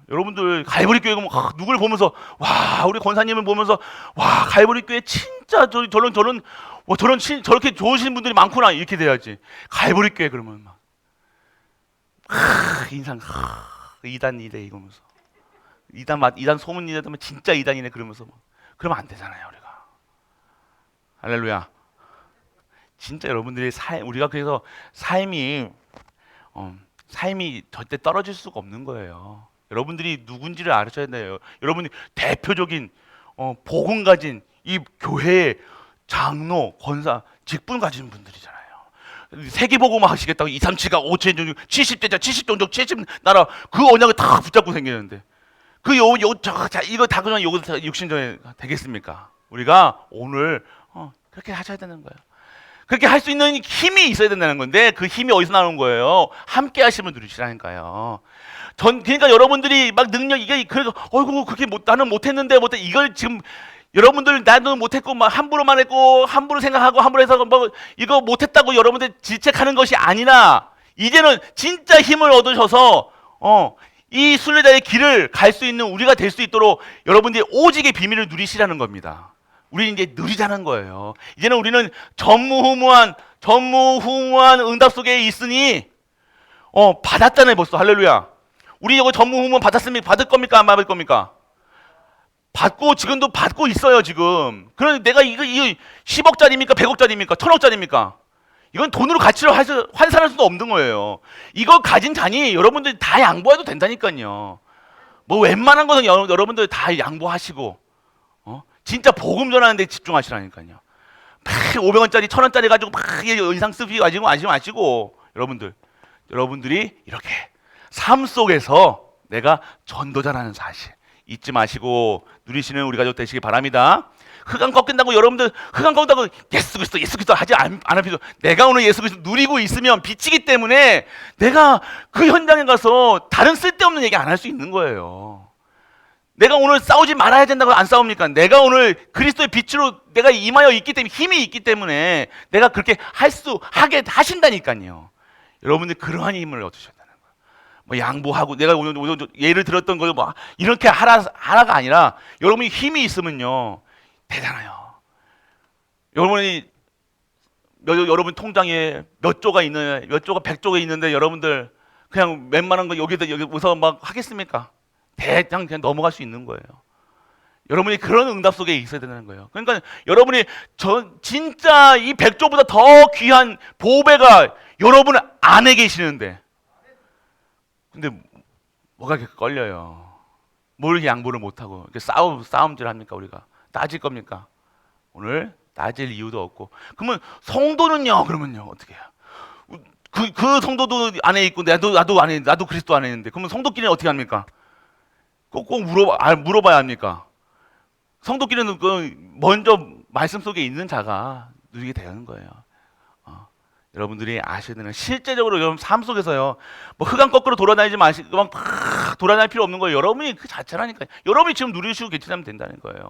여러분들 갈보리 교회 가면 누굴 보면서 와 우리 권사님을 보면서 와 갈보리 교회 진짜 저렇게 좋으신 분들이 많구나 이렇게 돼야지. 갈보리 교회 그러면 막 인상 이단이래 이러면서 이단 소문이라면 진짜 이단이네 그러면서 막. 그러면 안 되잖아요 우리가. 할렐루야. 진짜 여러분들이 우리가 그래서 삶이 절대 떨어질 수가 없는 거예요. 여러분들이 누군지를 알아셔야 돼요. 여러분이 대표적인 복음 가진 이 교회의 장로, 권사, 직분 가진 분들이잖아요. 세계복음화 하시겠다고 2, 3, 7가 5천 종족, 70대자, 70종족, 70 나라 그 언약을 다 붙잡고 생기는데 이거 다 그냥 요거 육신전에 되겠습니까? 우리가 오늘 그렇게 하셔야 되는 거예요. 그렇게 할 수 있는 힘이 있어야 된다는 건데 그 힘이 어디서 나오는 거예요? 함께 하시면 누리시라니까요. 그러니까 여러분들이 막 능력 이게 그래서 어이구 그렇게 나는 못했는데 이걸 지금 여러분들 나도 못했고 막 함부로만 했고 함부로 생각하고 함부로 해서 뭐 이거 못했다고 여러분들 질책하는 것이 아니라 이제는 진짜 힘을 얻으셔서 이 순례자의 길을 갈 수 있는 우리가 될 수 있도록 여러분들이 오직의 비밀을 누리시라는 겁니다. 우리는 이제 누리자는 거예요. 이제는 우리는 전무후무한 응답 속에 있으니 받았잖아요 벌써. 할렐루야. 우리 이거 전무후무한 받을 겁니까 안 받을 겁니까? 받고 지금도 받고 있어요 지금. 그런데 내가 이거 10억짜리입니까 100억짜리입니까 1000억짜리입니까? 이건 돈으로 가치로 환산할 수도 없는 거예요. 이거 가진 자니 여러분들 다 양보해도 된다니까요. 뭐 웬만한 것은 여러분들 다 양보하시고 진짜 복음 전하는 데 집중하시라니까요. 500원짜리 1000원짜리 가지고 막 의상 쓰기 가지고 마시고 여러분들이 이렇게 삶 속에서 내가 전도자라는 사실 잊지 마시고 누리시는 우리 가족 되시기 바랍니다. 흑암 꺾인다고 여러분들 흑암 꺾인다고 예수 그리스도 하지 않을 필요. 내가 오늘 예수 그리스도 누리고 있으면 빛이기 때문에 내가 그 현장에 가서 다른 쓸데없는 얘기 안 할 수 있는 거예요. 내가 오늘 싸우지 말아야 된다고 안 싸웁니까? 내가 오늘 그리스도의 빛으로 내가 임하여 있기 때문에 힘이 있기 때문에 내가 그렇게 하게 하신다니까요. 여러분들 그러한 힘을 얻으셔야 되는 거예요. 뭐 양보하고 내가 오늘 예를 들었던 거 뭐 이렇게 하라가 아니라 여러분이 힘이 있으면요 되잖아요. 여러분 통장에 몇 조가 100조가 있는데 여러분들 그냥 웬만한 거 여기서 막 하겠습니까? 그냥 넘어갈 수 있는 거예요. 여러분이 그런 응답 속에 있어야 되는 거예요. 그러니까 여러분이 진짜 이 100조보다 더 귀한 보배가 여러분 안에 계시는데 근데 뭐가 이렇게 걸려요? 뭘 이렇게 양보를 못하고 이렇게 싸움질 합니까? 우리가 따질 겁니까? 오늘 따질 이유도 없고 그러면 성도는요? 그러면요 어떻게 해요? 그 성도도 안에 있고 나도 그리스도 안에 있는데 그러면 성도끼리는 어떻게 합니까? 꼭 물어봐야 합니까? 성도끼리는 먼저 말씀 속에 있는 자가 누리게 되는 거예요. 여러분들이 아셔야 되는 실제적으로 여러분 삶 속에서요. 뭐 흑암 거꾸로 돌아다니지 마시고 막 돌아다닐 필요 없는 거예요. 여러분이 그 자체라니까요. 여러분이 지금 누리시고 계시면 된다는 거예요.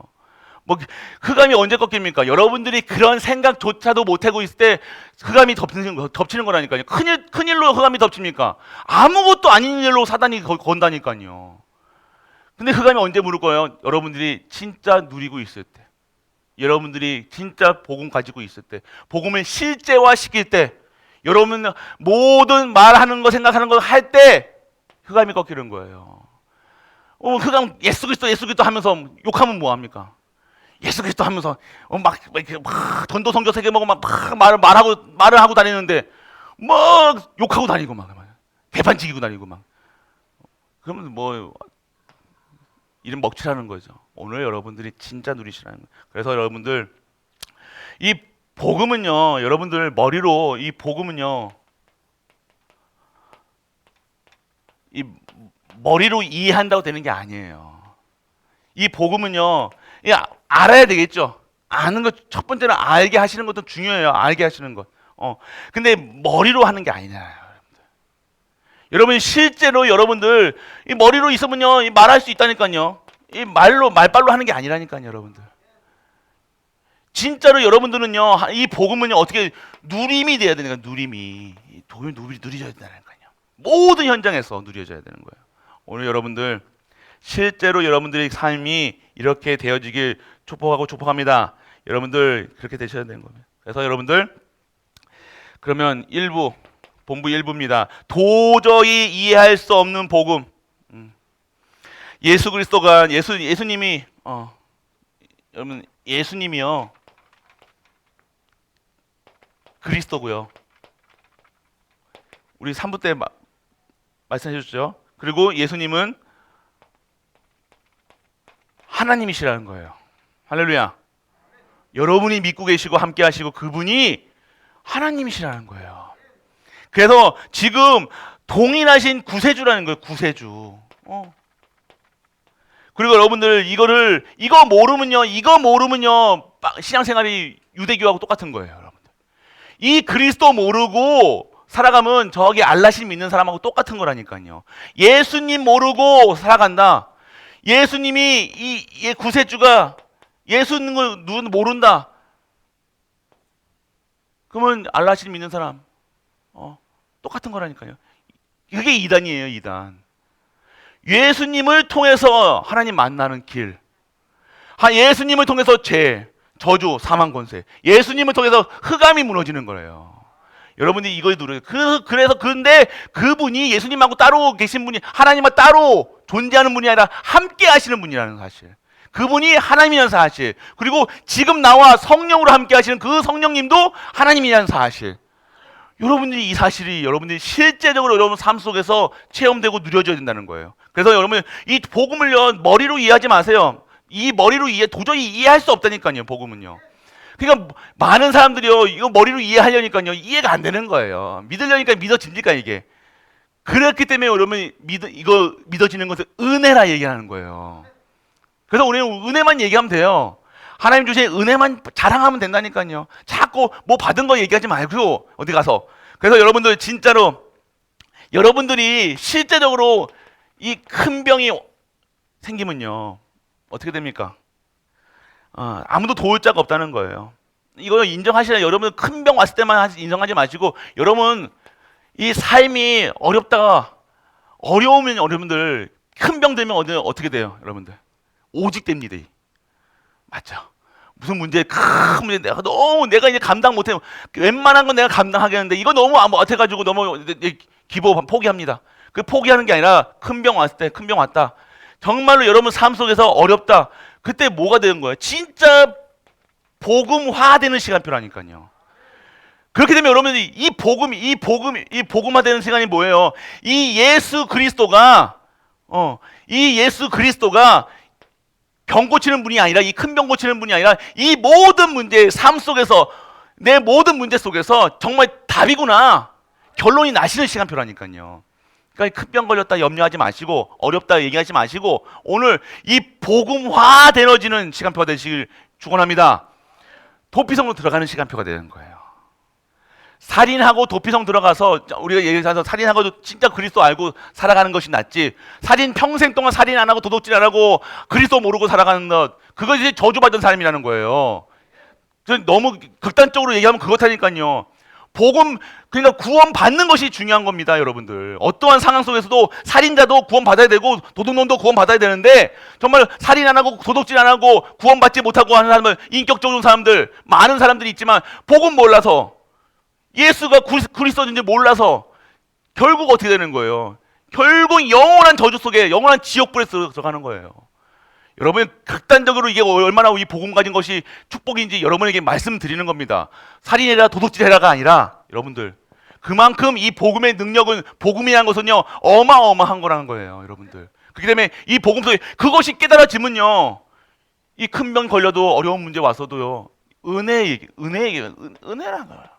뭐 흑암이 언제 꺾입니까? 여러분들이 그런 생각조차도 못하고 있을 때 흑암이 덮치는 거라니까요. 큰일로 흑암이 덮칩니까? 아무것도 아닌 일로 사단이 건다니까요. 근데 흑암이 언제 무를 거예요? 여러분들이 진짜 누리고 있을 때, 여러분들이 진짜 복음 가지고 있을 때, 복음을 실제화시킬 때, 여러분 모든 말하는 거 생각하는 거 할 때 흑암이 꺾이는 거예요. 흑암 예수 그리스도 하면서 욕하면 뭐 합니까? 예수 그리스도 하면서 이렇게 막 전도 성교 세계 먹고 막 말을 하고 다니는데 막 욕하고 다니고 막 개판치기고 다니고 막 그러면 뭐 이름 먹칠하는 거죠. 오늘 여러분들이 진짜 누리시라는 거예요. 그래서 여러분들 이 복음은요, 여러분들 머리로 이 복음은요, 이 머리로 이해한다고 되는 게 아니에요. 이 복음은요, 알아야 되겠죠. 아는 것 첫 번째는 알게 하시는 것도 중요해요. 알게 하시는 것. 근데 머리로 하는 게 아니잖아요. 여러분 실제로 여러분들 이 머리로 있으면요 말할 수 있다니까요. 이 말발로 하는 게 아니라니까요, 여러분들. 진짜로 여러분들은요 이 복음은요 어떻게 누림이 돼야 되니까 누림이 누리셔야 된다니까요. 모든 현장에서 누려져야 되는 거예요. 오늘 여러분들 실제로 여러분들의 삶이 이렇게 되어지길 축복합니다. 여러분들 그렇게 되셔야 되는 겁니다. 그래서 여러분들 그러면 본부 1부입니다. 도저히 이해할 수 없는 복음. 예수 그리스도가 예수님이 여러분 예수님이요 그리스도고요. 우리 3부 때 말씀해 주셨죠. 그리고 예수님은 하나님이시라는 거예요. 할렐루야. 여러분이 믿고 계시고 함께 하시고 그분이 하나님이시라는 거예요. 그래서 지금 동일하신 구세주라는 거예요. 구세주. 그리고 여러분들 이거 모르면요 신앙생활이 유대교하고 똑같은 거예요. 여러분들 이 그리스도 모르고 살아가면 저기 알라신 믿는 사람하고 똑같은 거라니까요. 예수님 모르고 살아간다. 예수님이 이 구세주가 예수 있는 걸 누군 모른다. 그러면 알라신 믿는 사람 똑같은 거라니까요. 그게 이단이에요. 이단. 예수님을 통해서 하나님 만나는 길. 예수님을 통해서 저주, 사망 권세. 예수님을 통해서 흑암이 무너지는 거예요. 여러분이 이걸 누려요. 그래서 근데 그분이 예수님하고 따로 계신 분이 하나님과 따로 존재하는 분이 아니라 함께 하시는 분이라는 사실. 그분이 하나님이라는 사실. 그리고 지금 나와 성령으로 함께 하시는 그 성령님도 하나님이라는 사실. 여러분들이 이 사실이 여러분들이 실제적으로 여러분 삶 속에서 체험되고 누려져야 된다는 거예요. 그래서 여러분 이 복음을요 머리로 이해하지 마세요. 이 머리로 도저히 이해할 수 없다니까요. 복음은요. 그러니까 많은 사람들이요 이거 머리로 이해하려니까요 이해가 안 되는 거예요. 믿으려니까 믿어집니까 이게? 그렇기 때문에 여러분 이거 믿어지는 것은 은혜라 얘기하는 거예요. 그래서 우리는 은혜만 얘기하면 돼요. 하나님 주신 은혜만 자랑하면 된다니까요. 자꾸 뭐 받은 거 얘기하지 말고 어디 가서. 그래서 여러분들 진짜로 여러분들이 실제적으로 이 큰 병이 생기면요 어떻게 됩니까? 아무도 도울 자가 없다는 거예요. 이거 인정하시라. 여러분 큰 병 왔을 때만 인정하지 마시고 여러분 이 삶이 어려우면 여러분들 큰 병 되면 어떻게 돼요? 여러분들 오직 됩니다. 맞죠? 무슨 큰 문제 내가 이제 감당 못해. 웬만한 건 내가 감당하겠는데 이거 너무 못해가지고 너무 포기합니다. 그 포기하는 게 아니라 큰 병 왔을 때 큰 병 왔다. 정말로 여러분 삶 속에서 어렵다. 그때 뭐가 되는 거예요? 진짜 복음화되는 시간표라니까요. 그렇게 되면 여러분들이 이 복음화되는 시간이 뭐예요? 이 예수 그리스도가 병 고치는 분이 아니라 이 큰 병 고치는 분이 아니라 이 모든 문제 삶 속에서 내 모든 문제 속에서 정말 답이구나 결론이 나시는 시간표라니까요. 그러니까 큰 병 걸렸다 염려하지 마시고 어렵다 얘기하지 마시고 오늘 이 복음화 되어지는 시간표가 되시길 축원합니다. 도피성으로 들어가는 시간표가 되는 거예요. 살인하고 도피성 들어가서 우리가 얘기해서 살인하고 진짜 그리스도 알고 살아가는 것이 낫지. 살인 평생 동안 살인 안 하고 도둑질 안 하고 그리스도 모르고 살아가는 것 그것이 저주받은 삶이라는 거예요. 너무 극단적으로 얘기하면 그렇다니까요. 그러니까 구원 받는 것이 중요한 겁니다, 여러분들. 어떠한 상황 속에서도 살인자도 구원 받아야 되고 도둑놈도 구원 받아야 되는데 정말 살인 안 하고 도둑질 안 하고 구원 받지 못하고 하는 사람들 인격적인 사람들 많은 사람들이 있지만 복음 몰라서 예수가 그리스도인지 몰라서 결국 어떻게 되는 거예요? 결국 영원한 저주 속에 영원한 지옥불에 들어가는 거예요. 여러분 극단적으로 이게 얼마나 이 복음 가진 것이 축복인지 여러분에게 말씀드리는 겁니다. 살인해라 도둑질해라가 아니라 여러분들 그만큼 이 복음의 능력은 복음이라는 것은요 어마어마한 거라는 거예요. 여러분들 그렇기 때문에 이 복음 속에 그것이 깨달아지면요 이 큰 병 걸려도 어려운 문제 와서도요 은혜라는 거예요.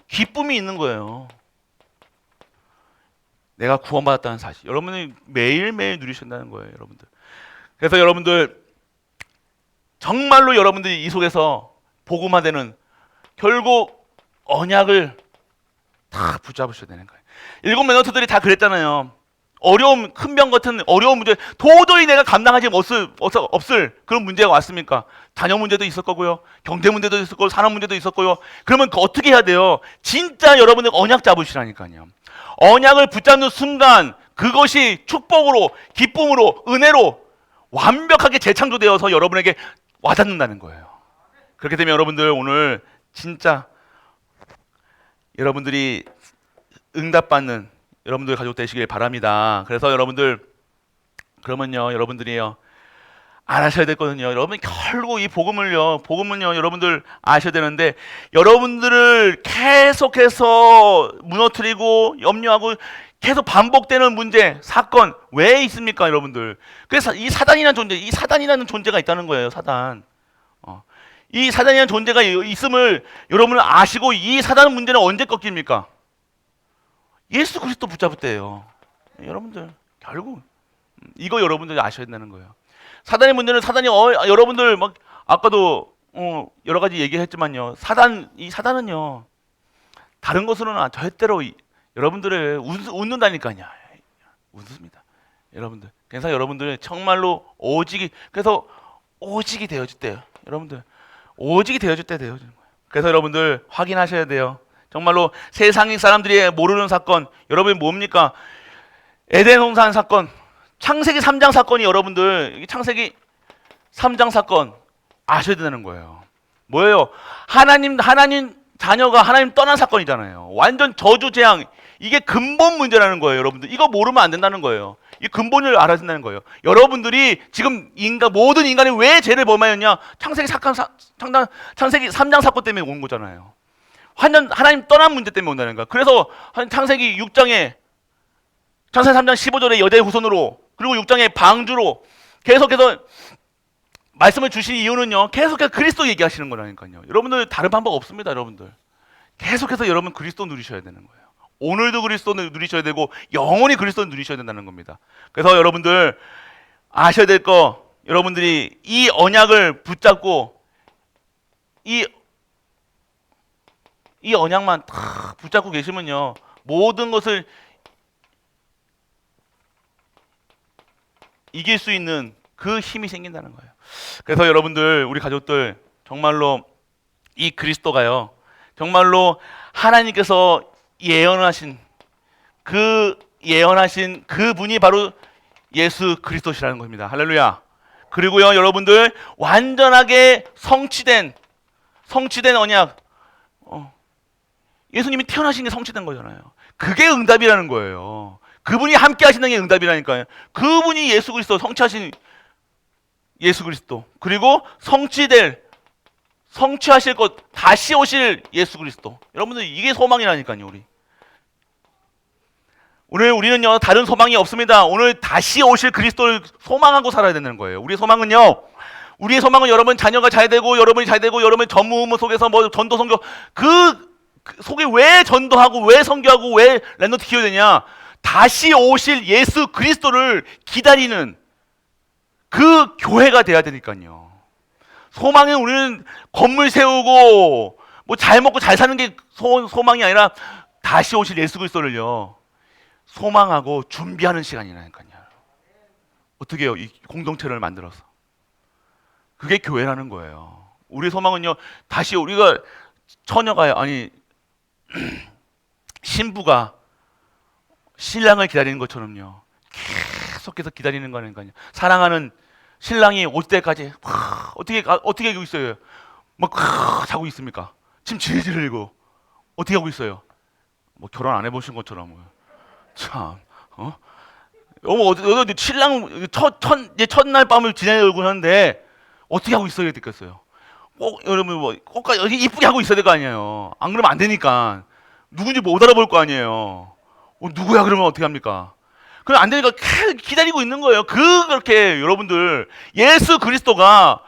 기쁨이 있는 거예요. 내가 구원받았다는 사실. 여러분이 매일매일 누리신다는 거예요, 여러분들. 그래서 여러분들 정말로 여러분들이 이 속에서 복음화되는 결국 언약을 다 붙잡으셔야 되는 거예요. 7 멘토들이 다 그랬잖아요. 어려움, 큰 병 같은 어려운 문제, 도저히 내가 감당하지 없을 그런 문제가 왔습니까? 자녀 문제도 있을 거고요. 경제 문제도 있을 거고, 산업 문제도 있을 거고요. 그러면 어떻게 해야 돼요? 진짜 여러분들 언약 잡으시라니까요. 언약을 붙잡는 순간 그것이 축복으로, 기쁨으로, 은혜로 완벽하게 재창조되어서 여러분에게 와닿는다는 거예요. 그렇게 되면 여러분들 오늘 진짜 여러분들이 응답받는 여러분들 가족 되시길 바랍니다. 그래서 여러분들 그러면요, 여러분들이요 알아셔야 되거든요. 여러분 결국 이 복음은요, 여러분들 아셔야 되는데 여러분들을 계속해서 무너뜨리고 염려하고 계속 반복되는 문제, 사건 왜 있습니까, 여러분들? 그래서 이 사단이라는 존재가 있다는 거예요, 사단. 이 사단이라는 존재가 있음을 여러분은 아시고 이 사단 문제는 언제 꺾입니까? 예수 그리스도 붙잡을 때예요. 여러분들 결국 이거 여러분들이 아셔야 된다는 거예요. 사단의 문제는 여러분들 막 아까도 여러 가지 얘기했지만요. 이 사단은요 다른 것으로는 절대로 여러분들을 웃는다니까요. 웃습니다. 여러분들. 그래서 여러분들 정말로 오직이 되어질 때요. 여러분들 오직이 되어질 때 되어지는 거예요. 그래서 여러분들 확인하셔야 돼요. 정말로 세상 사람들이 모르는 사건, 여러분이 뭡니까? 에덴 동산 사건, 창세기 3장 사건이 여러분들 창세기 3장 사건 아셔야 되는 거예요. 뭐예요? 하나님 자녀가 하나님 떠난 사건이잖아요. 완전 저주 재앙. 이게 근본 문제라는 거예요, 여러분들. 이거 모르면 안 된다는 거예요. 이 근본을 알아야 된다는 거예요. 여러분들이 지금 모든 인간이 왜 죄를 범하였냐? 창세기 3장 사건 때문에 온 거잖아요. 하나님 떠난 문제 때문에 온다는 거야. 그래서 창세기 3장 15절에 여자의 후손으로, 그리고 6장에 방주로 계속해서 말씀을 주신 이유는요, 계속해서 그리스도 얘기하시는 거라니까요. 여러분들 다른 방법 없습니다, 여러분들. 계속해서 여러분 그리스도 누리셔야 되는 거예요. 오늘도 그리스도 누리셔야 되고 영원히 그리스도 누리셔야 된다는 겁니다. 그래서 여러분들 아셔야 될 거, 여러분들이 이 언약을 붙잡고 이 언약만 다 붙잡고 계시면요, 모든 것을 이길 수 있는 그 힘이 생긴다는 거예요. 그래서 여러분들, 우리 가족들 정말로 이 그리스도가요, 정말로 하나님께서 예언하신 그 분이 바로 예수 그리스도시라는 겁니다. 할렐루야. 그리고요, 여러분들 완전하게 성취된 언약, 예수님이 태어나신 게 성취된 거잖아요. 그게 응답이라는 거예요. 그분이 함께 하시는 게 응답이라니까요. 그분이 예수 그리스도, 성취하신 예수 그리스도, 그리고 성취하실 것, 다시 오실 예수 그리스도. 여러분들 이게 소망이라니까요. 오늘 우리는요, 다른 소망이 없습니다. 오늘 다시 오실 그리스도를 소망하고 살아야 되는 거예요. 우리의 소망은 여러분 자녀가 잘 되고, 여러분이 잘 되고, 여러분이 전무후무 속에서 전도 선교, 그 속에 왜 전도하고, 왜 선교하고, 왜 랩런트 키워야 되냐? 다시 오실 예수 그리스도를 기다리는 그 교회가 돼야 되니까요. 소망은 우리는 건물 세우고 뭐 잘 먹고 잘 사는 게 소망이 아니라 다시 오실 예수 그리스도를요, 소망하고 준비하는 시간이라니까요. 어떻게 해요? 이 공동체를 만들어서. 그게 교회라는 거예요. 우리 소망은요, 다시 우리가 신부가 신랑을 기다리는 것처럼요, 계속해서 기다리는 거니까요. 사랑하는 신랑이 올 때까지 어떻게 하고 있어요? 막 자고 있습니까? 지금 질질 흘리고 어떻게 하고 있어요? 뭐 결혼 안 해보신 것처럼. 참, 신랑 첫날 밤을 지내려고 하는데 어떻게 하고 있어야 되겠어요? 꼭 여러분 꼭 이쁘게 하고 있어야 될 거 아니에요. 안 그러면 안 되니까. 누군지 못 알아볼 거 아니에요. 누구야 그러면 어떻게 합니까? 그럼 안 되니까 기다리고 있는 거예요. 그렇게 여러분들 예수 그리스도가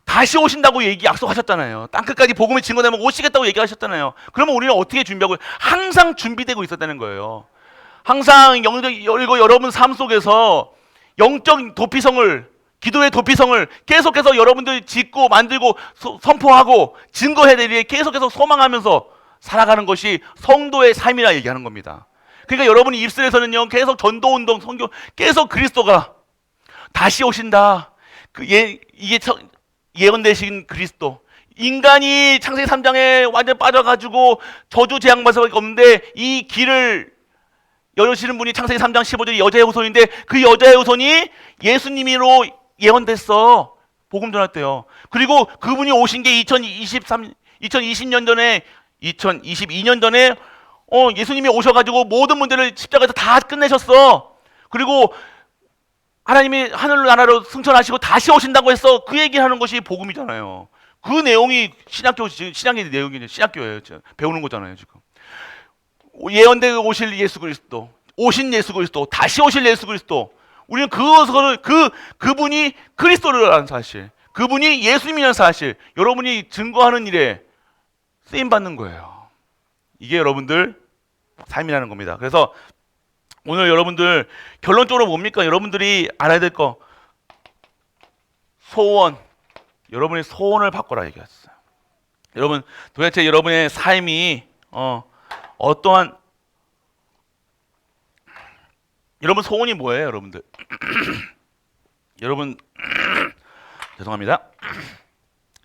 다시 오신다고 약속하셨잖아요. 땅끝까지 복음이 증거되면 오시겠다고 얘기하셨잖아요. 그러면 우리는 어떻게 준비하고, 항상 준비되고 있었다는 거예요. 항상 여러분 삶 속에서 영적 도피성을, 기도의 도피성을 계속해서 여러분들이 짓고 만들고 선포하고 증거해야 되기에 계속해서 소망하면서 살아가는 것이 성도의 삶이라 얘기하는 겁니다. 그러니까 여러분이 입술에서는요 계속 전도운동, 선교, 계속 그리스도가 다시 오신다. 이게 예언되신 그리스도. 인간이 창세기 3장에 완전 빠져가지고 저주 재앙받을 수밖에 없는데 이 길을 열으시는 분이 창세기 3장 15절이 여자의 후손인데 그 여자의 후손이 예수님으로 예언됐어. 복음 전할 때요. 그리고 그분이 오신 게 2022년 전에 예수님이 오셔가지고 모든 문제를 십자가에서 다 끝내셨어. 그리고 하나님이 하늘 나라로 승천하시고 다시 오신다고 해서 그 얘기하는 것이 복음이잖아요. 그 내용이 신약의 내용이죠. 신약교예요. 배우는 거잖아요, 지금. 예언되게 오실 예수 그리스도, 오신 예수 그리스도, 다시 오실 예수 그리스도. 우리는 그분이 그리스도라는 사실, 그분이 예수님이라는 사실, 여러분이 증거하는 일에 쓰임 받는 거예요. 이게 여러분들 삶이라는 겁니다. 그래서 오늘 여러분들 결론적으로 뭡니까? 여러분들이 알아야 될 거 소원. 여러분의 소원을 바꿔라 얘기했어요. 여러분 도대체 여러분의 삶이 어떠한 여러분 소원이 뭐예요, 여러분들? 여러분 죄송합니다.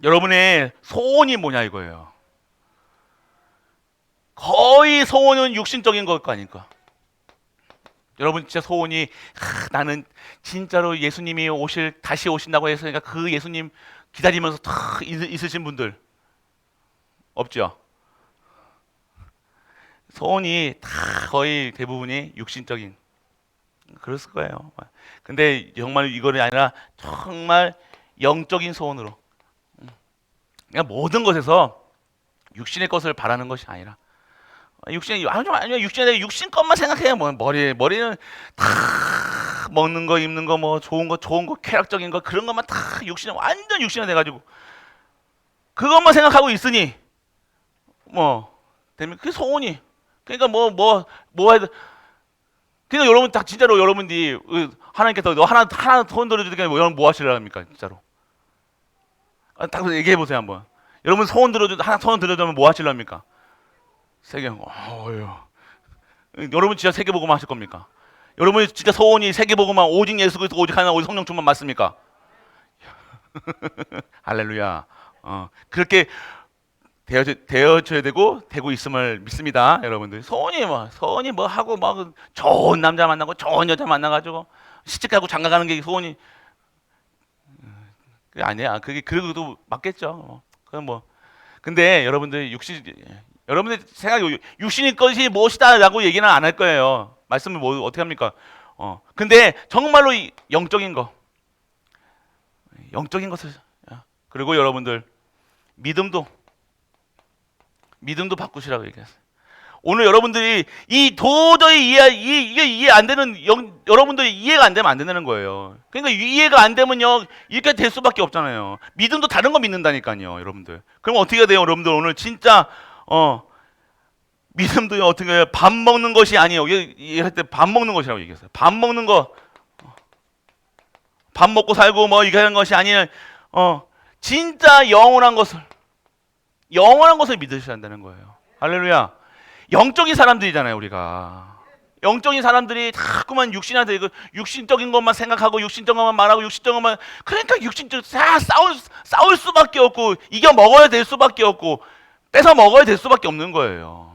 여러분의 소원이 뭐냐 이거예요. 거의 소원은 육신적인 걸 거 아닙니까? 여러분 진짜 소원이 나는 진짜로 예수님이 다시 오신다고 했으니까 그 예수님 기다리면서 탁 있으신 분들 없죠? 소원이 다 거의 대부분이 육신적인 그랬을 거예요. 근데 정말 이거는 아니라 정말 영적인 소원으로 그러니까 모든 것에서 육신의 것을 바라는 것이 아니라 육신 것만 생각해요. 머리는 다 먹는 거, 입는 거, 뭐 좋은 거, 쾌락적인 거 그런 것만 다 완전 육신화 돼가지고 그것만 생각하고 있으니 되면 그게 소원이. 그러니까 그러니까 여러분 딱 진짜로 여러분들이 하나님께서 너 하나 손 들어주니까 여러분 뭐 하시려 합니까 진짜로? 딱 얘기해 보세요 한번. 여러분 손 들어주면 뭐 하시려 합니까? 세계, 여러분 진짜 세계복음만 하실 겁니까? 여러분이 진짜 소원이 세계복음만 오직 예수 그리스도 오직 하나 오직 성령 충만 맞습니까? 할렐루야. 그렇게 되어져야 되고 있음을 믿습니다, 여러분들. 소원이 하고 좋은 남자 만나고 좋은 여자 만나가지고 시집가고 장가가는 게 소원이 그게 아니야. 그게 그래도 맞겠죠. 그건 근데 여러분들 여러분들 생각이 육신의 것이 무엇이다라고 얘기는 안 할 거예요. 말씀을 어떻게 합니까? 근데 정말로 영적인 것을 그리고 여러분들 믿음도 바꾸시라고 얘기했어요. 오늘 여러분들이 도저히 이게 이해 안 되는 여러분들이 이해가 안 되면 안 된다는 거예요. 그러니까 이해가 안 되면요 이렇게 될 수밖에 없잖아요. 믿음도 다른 거 믿는다니까요, 여러분들. 그럼 어떻게 해야 돼요, 여러분들? 오늘 진짜 믿음도요 어떻게 해요? 밥 먹는 것이 아니에요. 이할 때 밥 먹는 것이라고 얘기했어요. 밥 먹는 거, 밥 먹고 살고 이게 하는 것이 아니라 진짜 영원한 것을 믿으셔야 한다는 거예요. 할렐루야. 영적인 사람들이잖아요, 우리가. 영적인 사람들이 자꾸만 육신화되고 육신적인 것만 생각하고 육신적인 것만 말하고 육신적인 것만 그러니까 싸울 수밖에 없고 이겨 먹어야 될 수밖에 없고 뺏어 먹어야 될 수밖에 없는 거예요.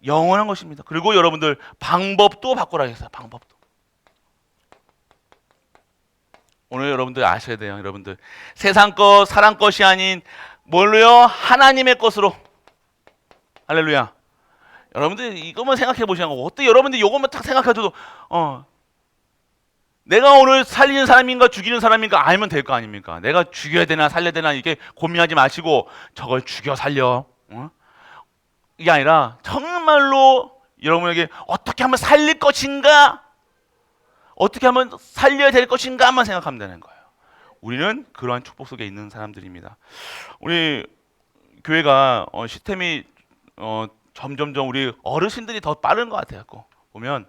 영원한 것입니다. 그리고 여러분들 방법도 바꾸라 했어요. 방법도. 오늘 여러분들 아셔야 돼요. 여러분들 세상 것, 사람 것이 아닌 뭘로요? 하나님의 것으로. 할렐루야. 여러분들 이것만 생각해 보시는 거고 어때? 여러분들 이것만 딱 생각해도 내가 오늘 살리는 사람인가 죽이는 사람인가 알면 될 거 아닙니까? 내가 죽여야 되나 살려야 되나 이게 고민하지 마시고 저걸 죽여 살려. 이게 아니라 정말로 여러분에게 어떻게 하면 살릴 것인가? 어떻게 하면 살려야 될 것인가만 생각하면 되는 거예요. 우리는 그러한 축복 속에 있는 사람들입니다. 우리 교회가 시스템이 점점점 우리 어르신들이 더 빠른 것 같아요. 보면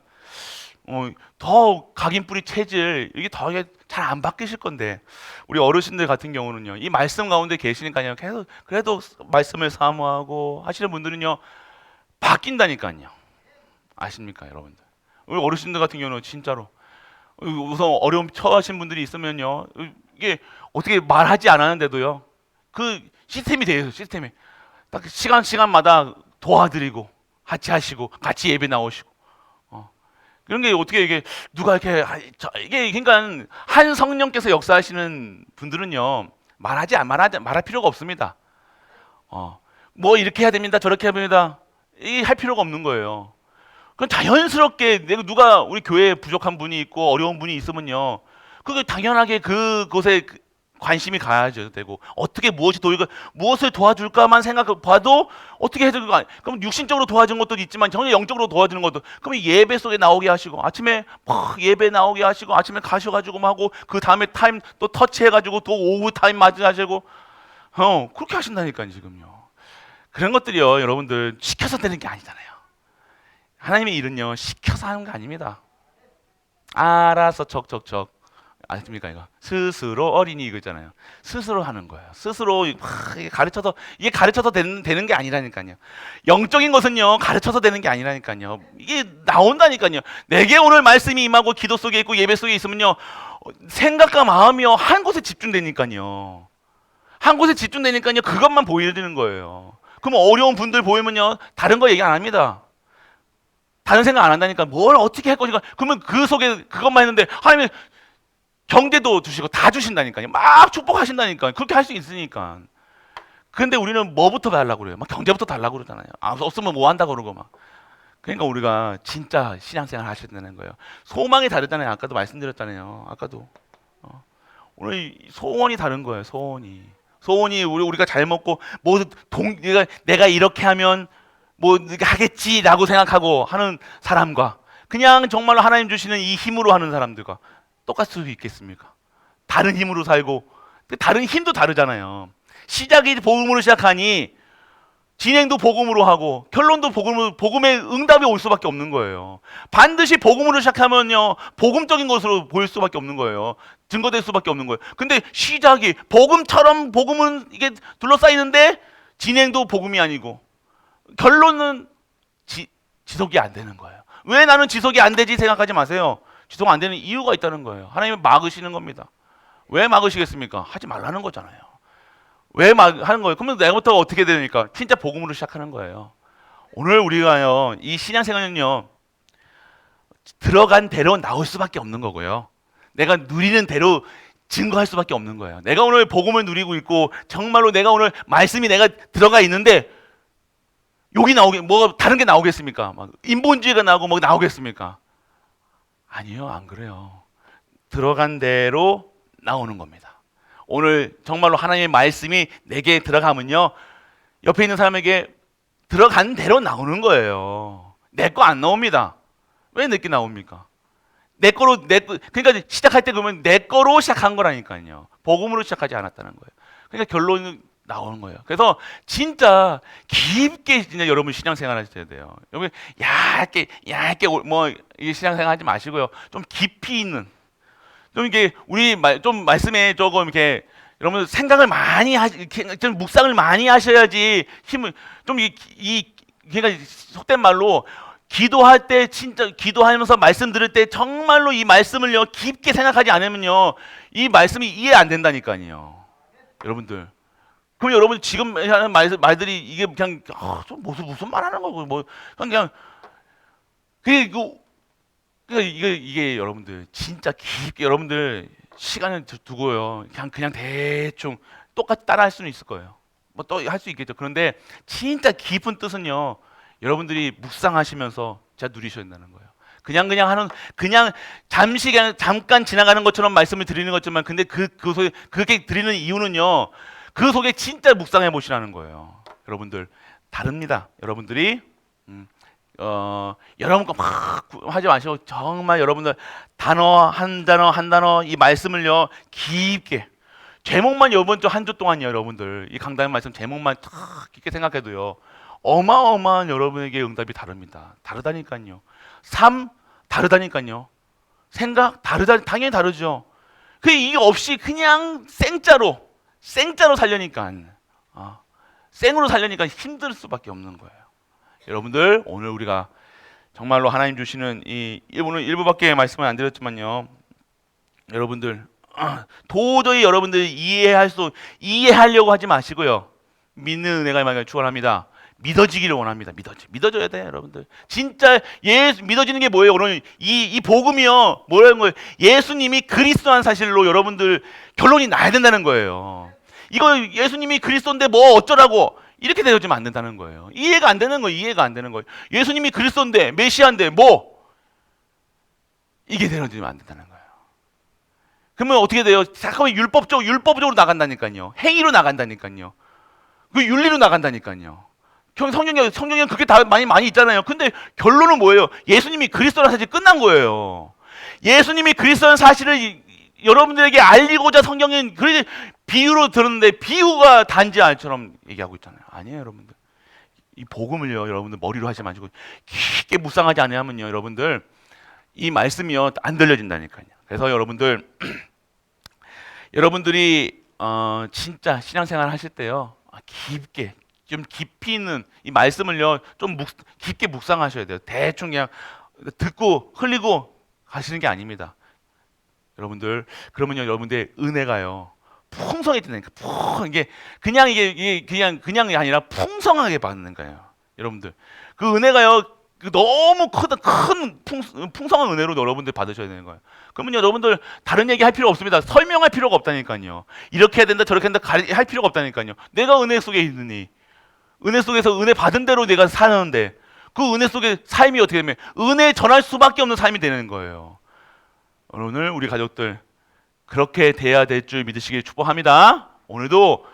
더 각인뿌리 체질 이게 더 잘 안 바뀌실 건데 우리 어르신들 같은 경우는요 이 말씀 가운데 계시니까요 계속 그래도 말씀을 사모하고 하시는 분들은요 바뀐다니까요. 아십니까, 여러분들? 우리 어르신들 같은 경우는 진짜로 우선 어려움 처하신 분들이 있으면요, 이게 어떻게 말하지 않았는데도요, 그 시스템이 돼요. 시스템이 딱 시간마다 도와드리고 같이 하시고 같이 예배 나오시고 그런 게 어떻게 이게 누가 이렇게 이게 그러니까 한 성령께서 역사하시는 분들은요, 말할 필요가 없습니다. 뭐 이렇게 해야 됩니다, 저렇게 해야 됩니다, 이 할 필요가 없는 거예요. 그건 자연스럽게 내가 누가 우리 교회에 부족한 분이 있고 어려운 분이 있으면요, 그게 당연하게 그곳에 관심이 가야죠 되고, 어떻게 무엇을 도와줄까만 생각해봐도 어떻게 해줄 거 아니. 그럼 육신적으로 도와주는 것도 있지만 전혀 영적으로 도와주는 것도, 그러면 예배 속에 나오게 하시고 아침에 막 예배 나오게 하시고 아침에 가셔가지고 하고 그 다음에 타임 또 터치해가지고 또 오후 타임 맞이하시고 그렇게 하신다니까요 지금요. 그런 것들이요 여러분들 시켜서 되는 게 아니잖아요. 하나님의 일은요 시켜서 하는 거 아닙니다. 알아서 척척척, 아십니까? 이거 스스로 어린이 이거 있잖아요. 스스로 하는 거예요. 스스로 이게 가르쳐서 되는 게 아니라니까요. 영적인 것은요 가르쳐서 되는 게 아니라니까요. 이게 나온다니까요. 내게 오늘 말씀이 임하고 기도 속에 있고 예배 속에 있으면요, 생각과 마음이요 한 곳에 집중되니까요. 한 곳에 집중되니까요 그것만 보여드리는 거예요. 그럼 어려운 분들 보이면요 다른 거 얘기 안 합니다. 다른 생각 안 한다니까. 뭘 어떻게 할 거니까. 그러면 그 속에 그것만 했는데 하나님이 경제도 주시고 다 주신다니까요. 막 축복하신다니까요. 그렇게 할 수 있으니까. 근데 우리는 뭐부터 달라고 그래요? 막 경제부터 달라고 그러잖아요. 없으면 뭐 한다고 그러고 막. 그러니까 우리가 진짜 신앙생활 하셔야 되는 거예요. 소망이 다르잖아요. 아까도 말씀드렸잖아요. 아까도. 오늘 소원이 다른 거예요. 소원이 우리가 잘 먹고 내가 이렇게 하면 뭐 하겠지라고 생각하고 하는 사람과 그냥 정말로 하나님 주시는 이 힘으로 하는 사람들과 똑같을 수 있겠습니까? 다른 힘으로 살고 다른 힘도 다르잖아요. 시작이 복음으로 시작하니 진행도 복음으로 하고 결론도 복음의 응답이 올 수밖에 없는 거예요. 반드시 복음으로 시작하면요 복음적인 것으로 보일 수밖에 없는 거예요. 증거될 수밖에 없는 거예요. 근데 시작이 복음처럼 복음은 이게 둘러싸이는데 진행도 복음이 아니고 결론은 지속이 안 되는 거예요. 왜 나는 지속이 안 되지 생각하지 마세요. 지속 안 되는 이유가 있다는 거예요. 하나님은 막으시는 겁니다. 왜 막으시겠습니까? 하지 말라는 거잖아요. 왜 하는 거예요? 그러면 내가부터 어떻게 되니까 진짜 복음으로 시작하는 거예요. 오늘 우리가요 이 신앙생활은요 들어간 대로 나올 수밖에 없는 거고요. 내가 누리는 대로 증거할 수밖에 없는 거예요. 내가 오늘 복음을 누리고 있고 정말로 내가 오늘 말씀이 내가 들어가 있는데 욕이 뭐 다른 게 나오겠습니까? 막 인본주의가 나오고 뭐 나오겠습니까? 아니요, 안 그래요. 들어간 대로 나오는 겁니다. 오늘 정말로 하나님의 말씀이 내게 들어가면요 옆에 있는 사람에게 들어간 대로 나오는 거예요. 내 거 안 나옵니다. 왜 내 게 나옵니까? 그러니까 시작할 때 그러면 내 거로 시작한 거라니까요. 복음으로 시작하지 않았다는 거예요. 그러니까 결론은 나오는 거예요. 그래서 진짜 깊게 진짜 여러분 신앙생활 하셔야 돼요. 여러분 얇게 뭐 신앙생활 하지 마시고요. 좀 깊이 있는, 좀 이게 좀 말씀에 조금 이렇게 여러분 생각을 많이 좀 묵상을 많이 하셔야지 힘을 좀 그러니까 속된 말로 기도할 때 진짜 기도하면서 말씀 들을 때 정말로 이 말씀을요 깊게 생각하지 않으면요 이 말씀이 이해 안 된다니까요. 여러분들. 그럼 여러분 지금 하는 말들이 이게 그냥 좀 무슨 말하는 거고 뭐 그냥 이게 여러분들 진짜 깊게 여러분들 시간을 두고요 그냥 대충 똑같이 따라할 수는 있을 거예요. 뭐 또 할 수 있겠죠. 그런데 진짜 깊은 뜻은요 여러분들이 묵상하시면서 진짜 누리셔야 된다는 거예요. 그냥 잠깐 지나가는 것처럼 말씀을 드리는 것지만 근데 그 속에 그렇게 드리는 이유는요. 그 속에 진짜 묵상해 보시라는 거예요. 여러분들 다릅니다. 여러분들이 여러분 거 막 하지 마시고 정말 여러분들 단어 한 단어 이 말씀을요 깊게 제목만 이번 주 한 주 동안요 여러분들 이 강단의 말씀 제목만 탁 깊게 생각해도요 어마어마한 여러분에게 응답이 다르다니까요. 삶 다르다니까요. 생각 당연히 다르죠. 이게 없이 그냥 생짜로 살려니까 생으로 살려니까 힘들 수밖에 없는 거예요. 여러분들 오늘 우리가 정말로 하나님 주시는 이 오늘 일부밖에 말씀을 안 드렸지만요. 여러분들 도저히 여러분들이 이해하려고 하지 마시고요. 믿는 은혜가 임하기를 축원합니다. 믿어지기를 원합니다. 믿어져야 돼요, 여러분들. 진짜 믿어지는 게 뭐예요? 오늘 이 복음이요. 뭐라는 거예요? 예수님이 그리스도한 사실로 여러분들 결론이 나야 된다는 거예요. 이거 예수님이 그리스도인데 뭐 어쩌라고 이렇게 되어지면 안 된다는 거예요. 이해가 안 되는 거예요. 이해가 안 되는 거예요. 예수님이 그리스도인데 메시아인데 뭐 이게 되어지면 안 된다는 거예요. 그러면 어떻게 돼요? 잠깐만 율법적으로 나간다니까요. 행위로 나간다니까요. 그 윤리로 나간다니까요. 성경에 그게 다 많이 있잖아요. 근데 결론은 뭐예요? 예수님이 그리스도라는 사실이 끝난 거예요. 예수님이 그리스도라는 사실을 여러분들에게 알리고자 성경은 그 비유로 들었는데 비유가 단지 알처럼 얘기하고 있잖아요. 아니에요, 여러분들. 이 복음을요, 여러분들 머리로 하지 마시고 깊게 묵상하지 않으면요, 여러분들 이 말씀이요 안 들려진다니까요. 그래서 여러분들이 진짜 신앙생활 하실 때요 깊게 좀 깊이 있는 이 말씀을요 좀 깊게 묵상하셔야 돼요. 대충 그냥 듣고 흘리고 가시는 게 아닙니다. 여러분들 그러면요 여러분들의 은혜가요 풍성해진다니까. 이게 그냥이 아니라 풍성하게 받는 거예요. 여러분들 그 은혜가요 너무 큰 풍성한 은혜로 여러분들 받으셔야 되는 거예요. 그러면 여러분들 다른 얘기 할 필요 없습니다. 설명할 필요가 없다니까요. 이렇게 해야 된다 저렇게 한다 할 필요가 없다니까요. 내가 은혜 속에 있느니 은혜 속에서 은혜 받은 대로 내가 사는데 그 은혜 속에 삶이 어떻게 되면 은혜 전할 수밖에 없는 삶이 되는 거예요. 오늘 우리 가족들 그렇게 돼야 될 줄 믿으시길 축복합니다. 오늘도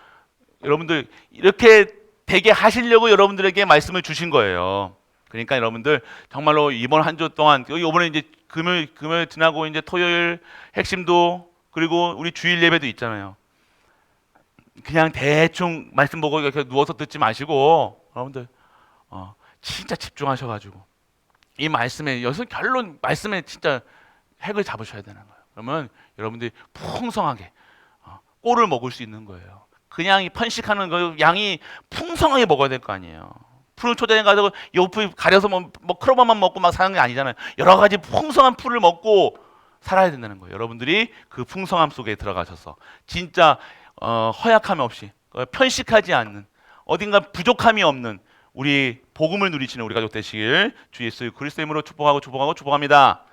여러분들 이렇게 되게 하시려고 여러분들에게 말씀을 주신 거예요. 그러니까 여러분들 정말로 이번 한 주 동안 이번에 이제 금요일 지나고 이제 토요일 핵심도 그리고 우리 주일 예배도 있잖아요. 그냥 대충 말씀 보고 이렇게 누워서 듣지 마시고 여러분들 진짜 집중하셔가지고 이 말씀에 결론 말씀에 진짜 핵을 잡으셔야 되는 거예요. 그러면 여러분들이 풍성하게 꼴을 먹을 수 있는 거예요. 그냥 편식하는 거 양이 풍성하게 먹어야 될 거 아니에요. 푸른 초장에 가서 옆을 가려서 뭐 크로바만 먹고 막 사는 게 아니잖아요. 여러 가지 풍성한 풀을 먹고 살아야 된다는 거예요. 여러분들이 그 풍성함 속에 들어가셔서 진짜 허약함 없이 편식하지 않는 어딘가 부족함이 없는 우리 복음을 누리시는 우리 가족 되시길 주 예수 그리스도의 이름으로 축복합니다.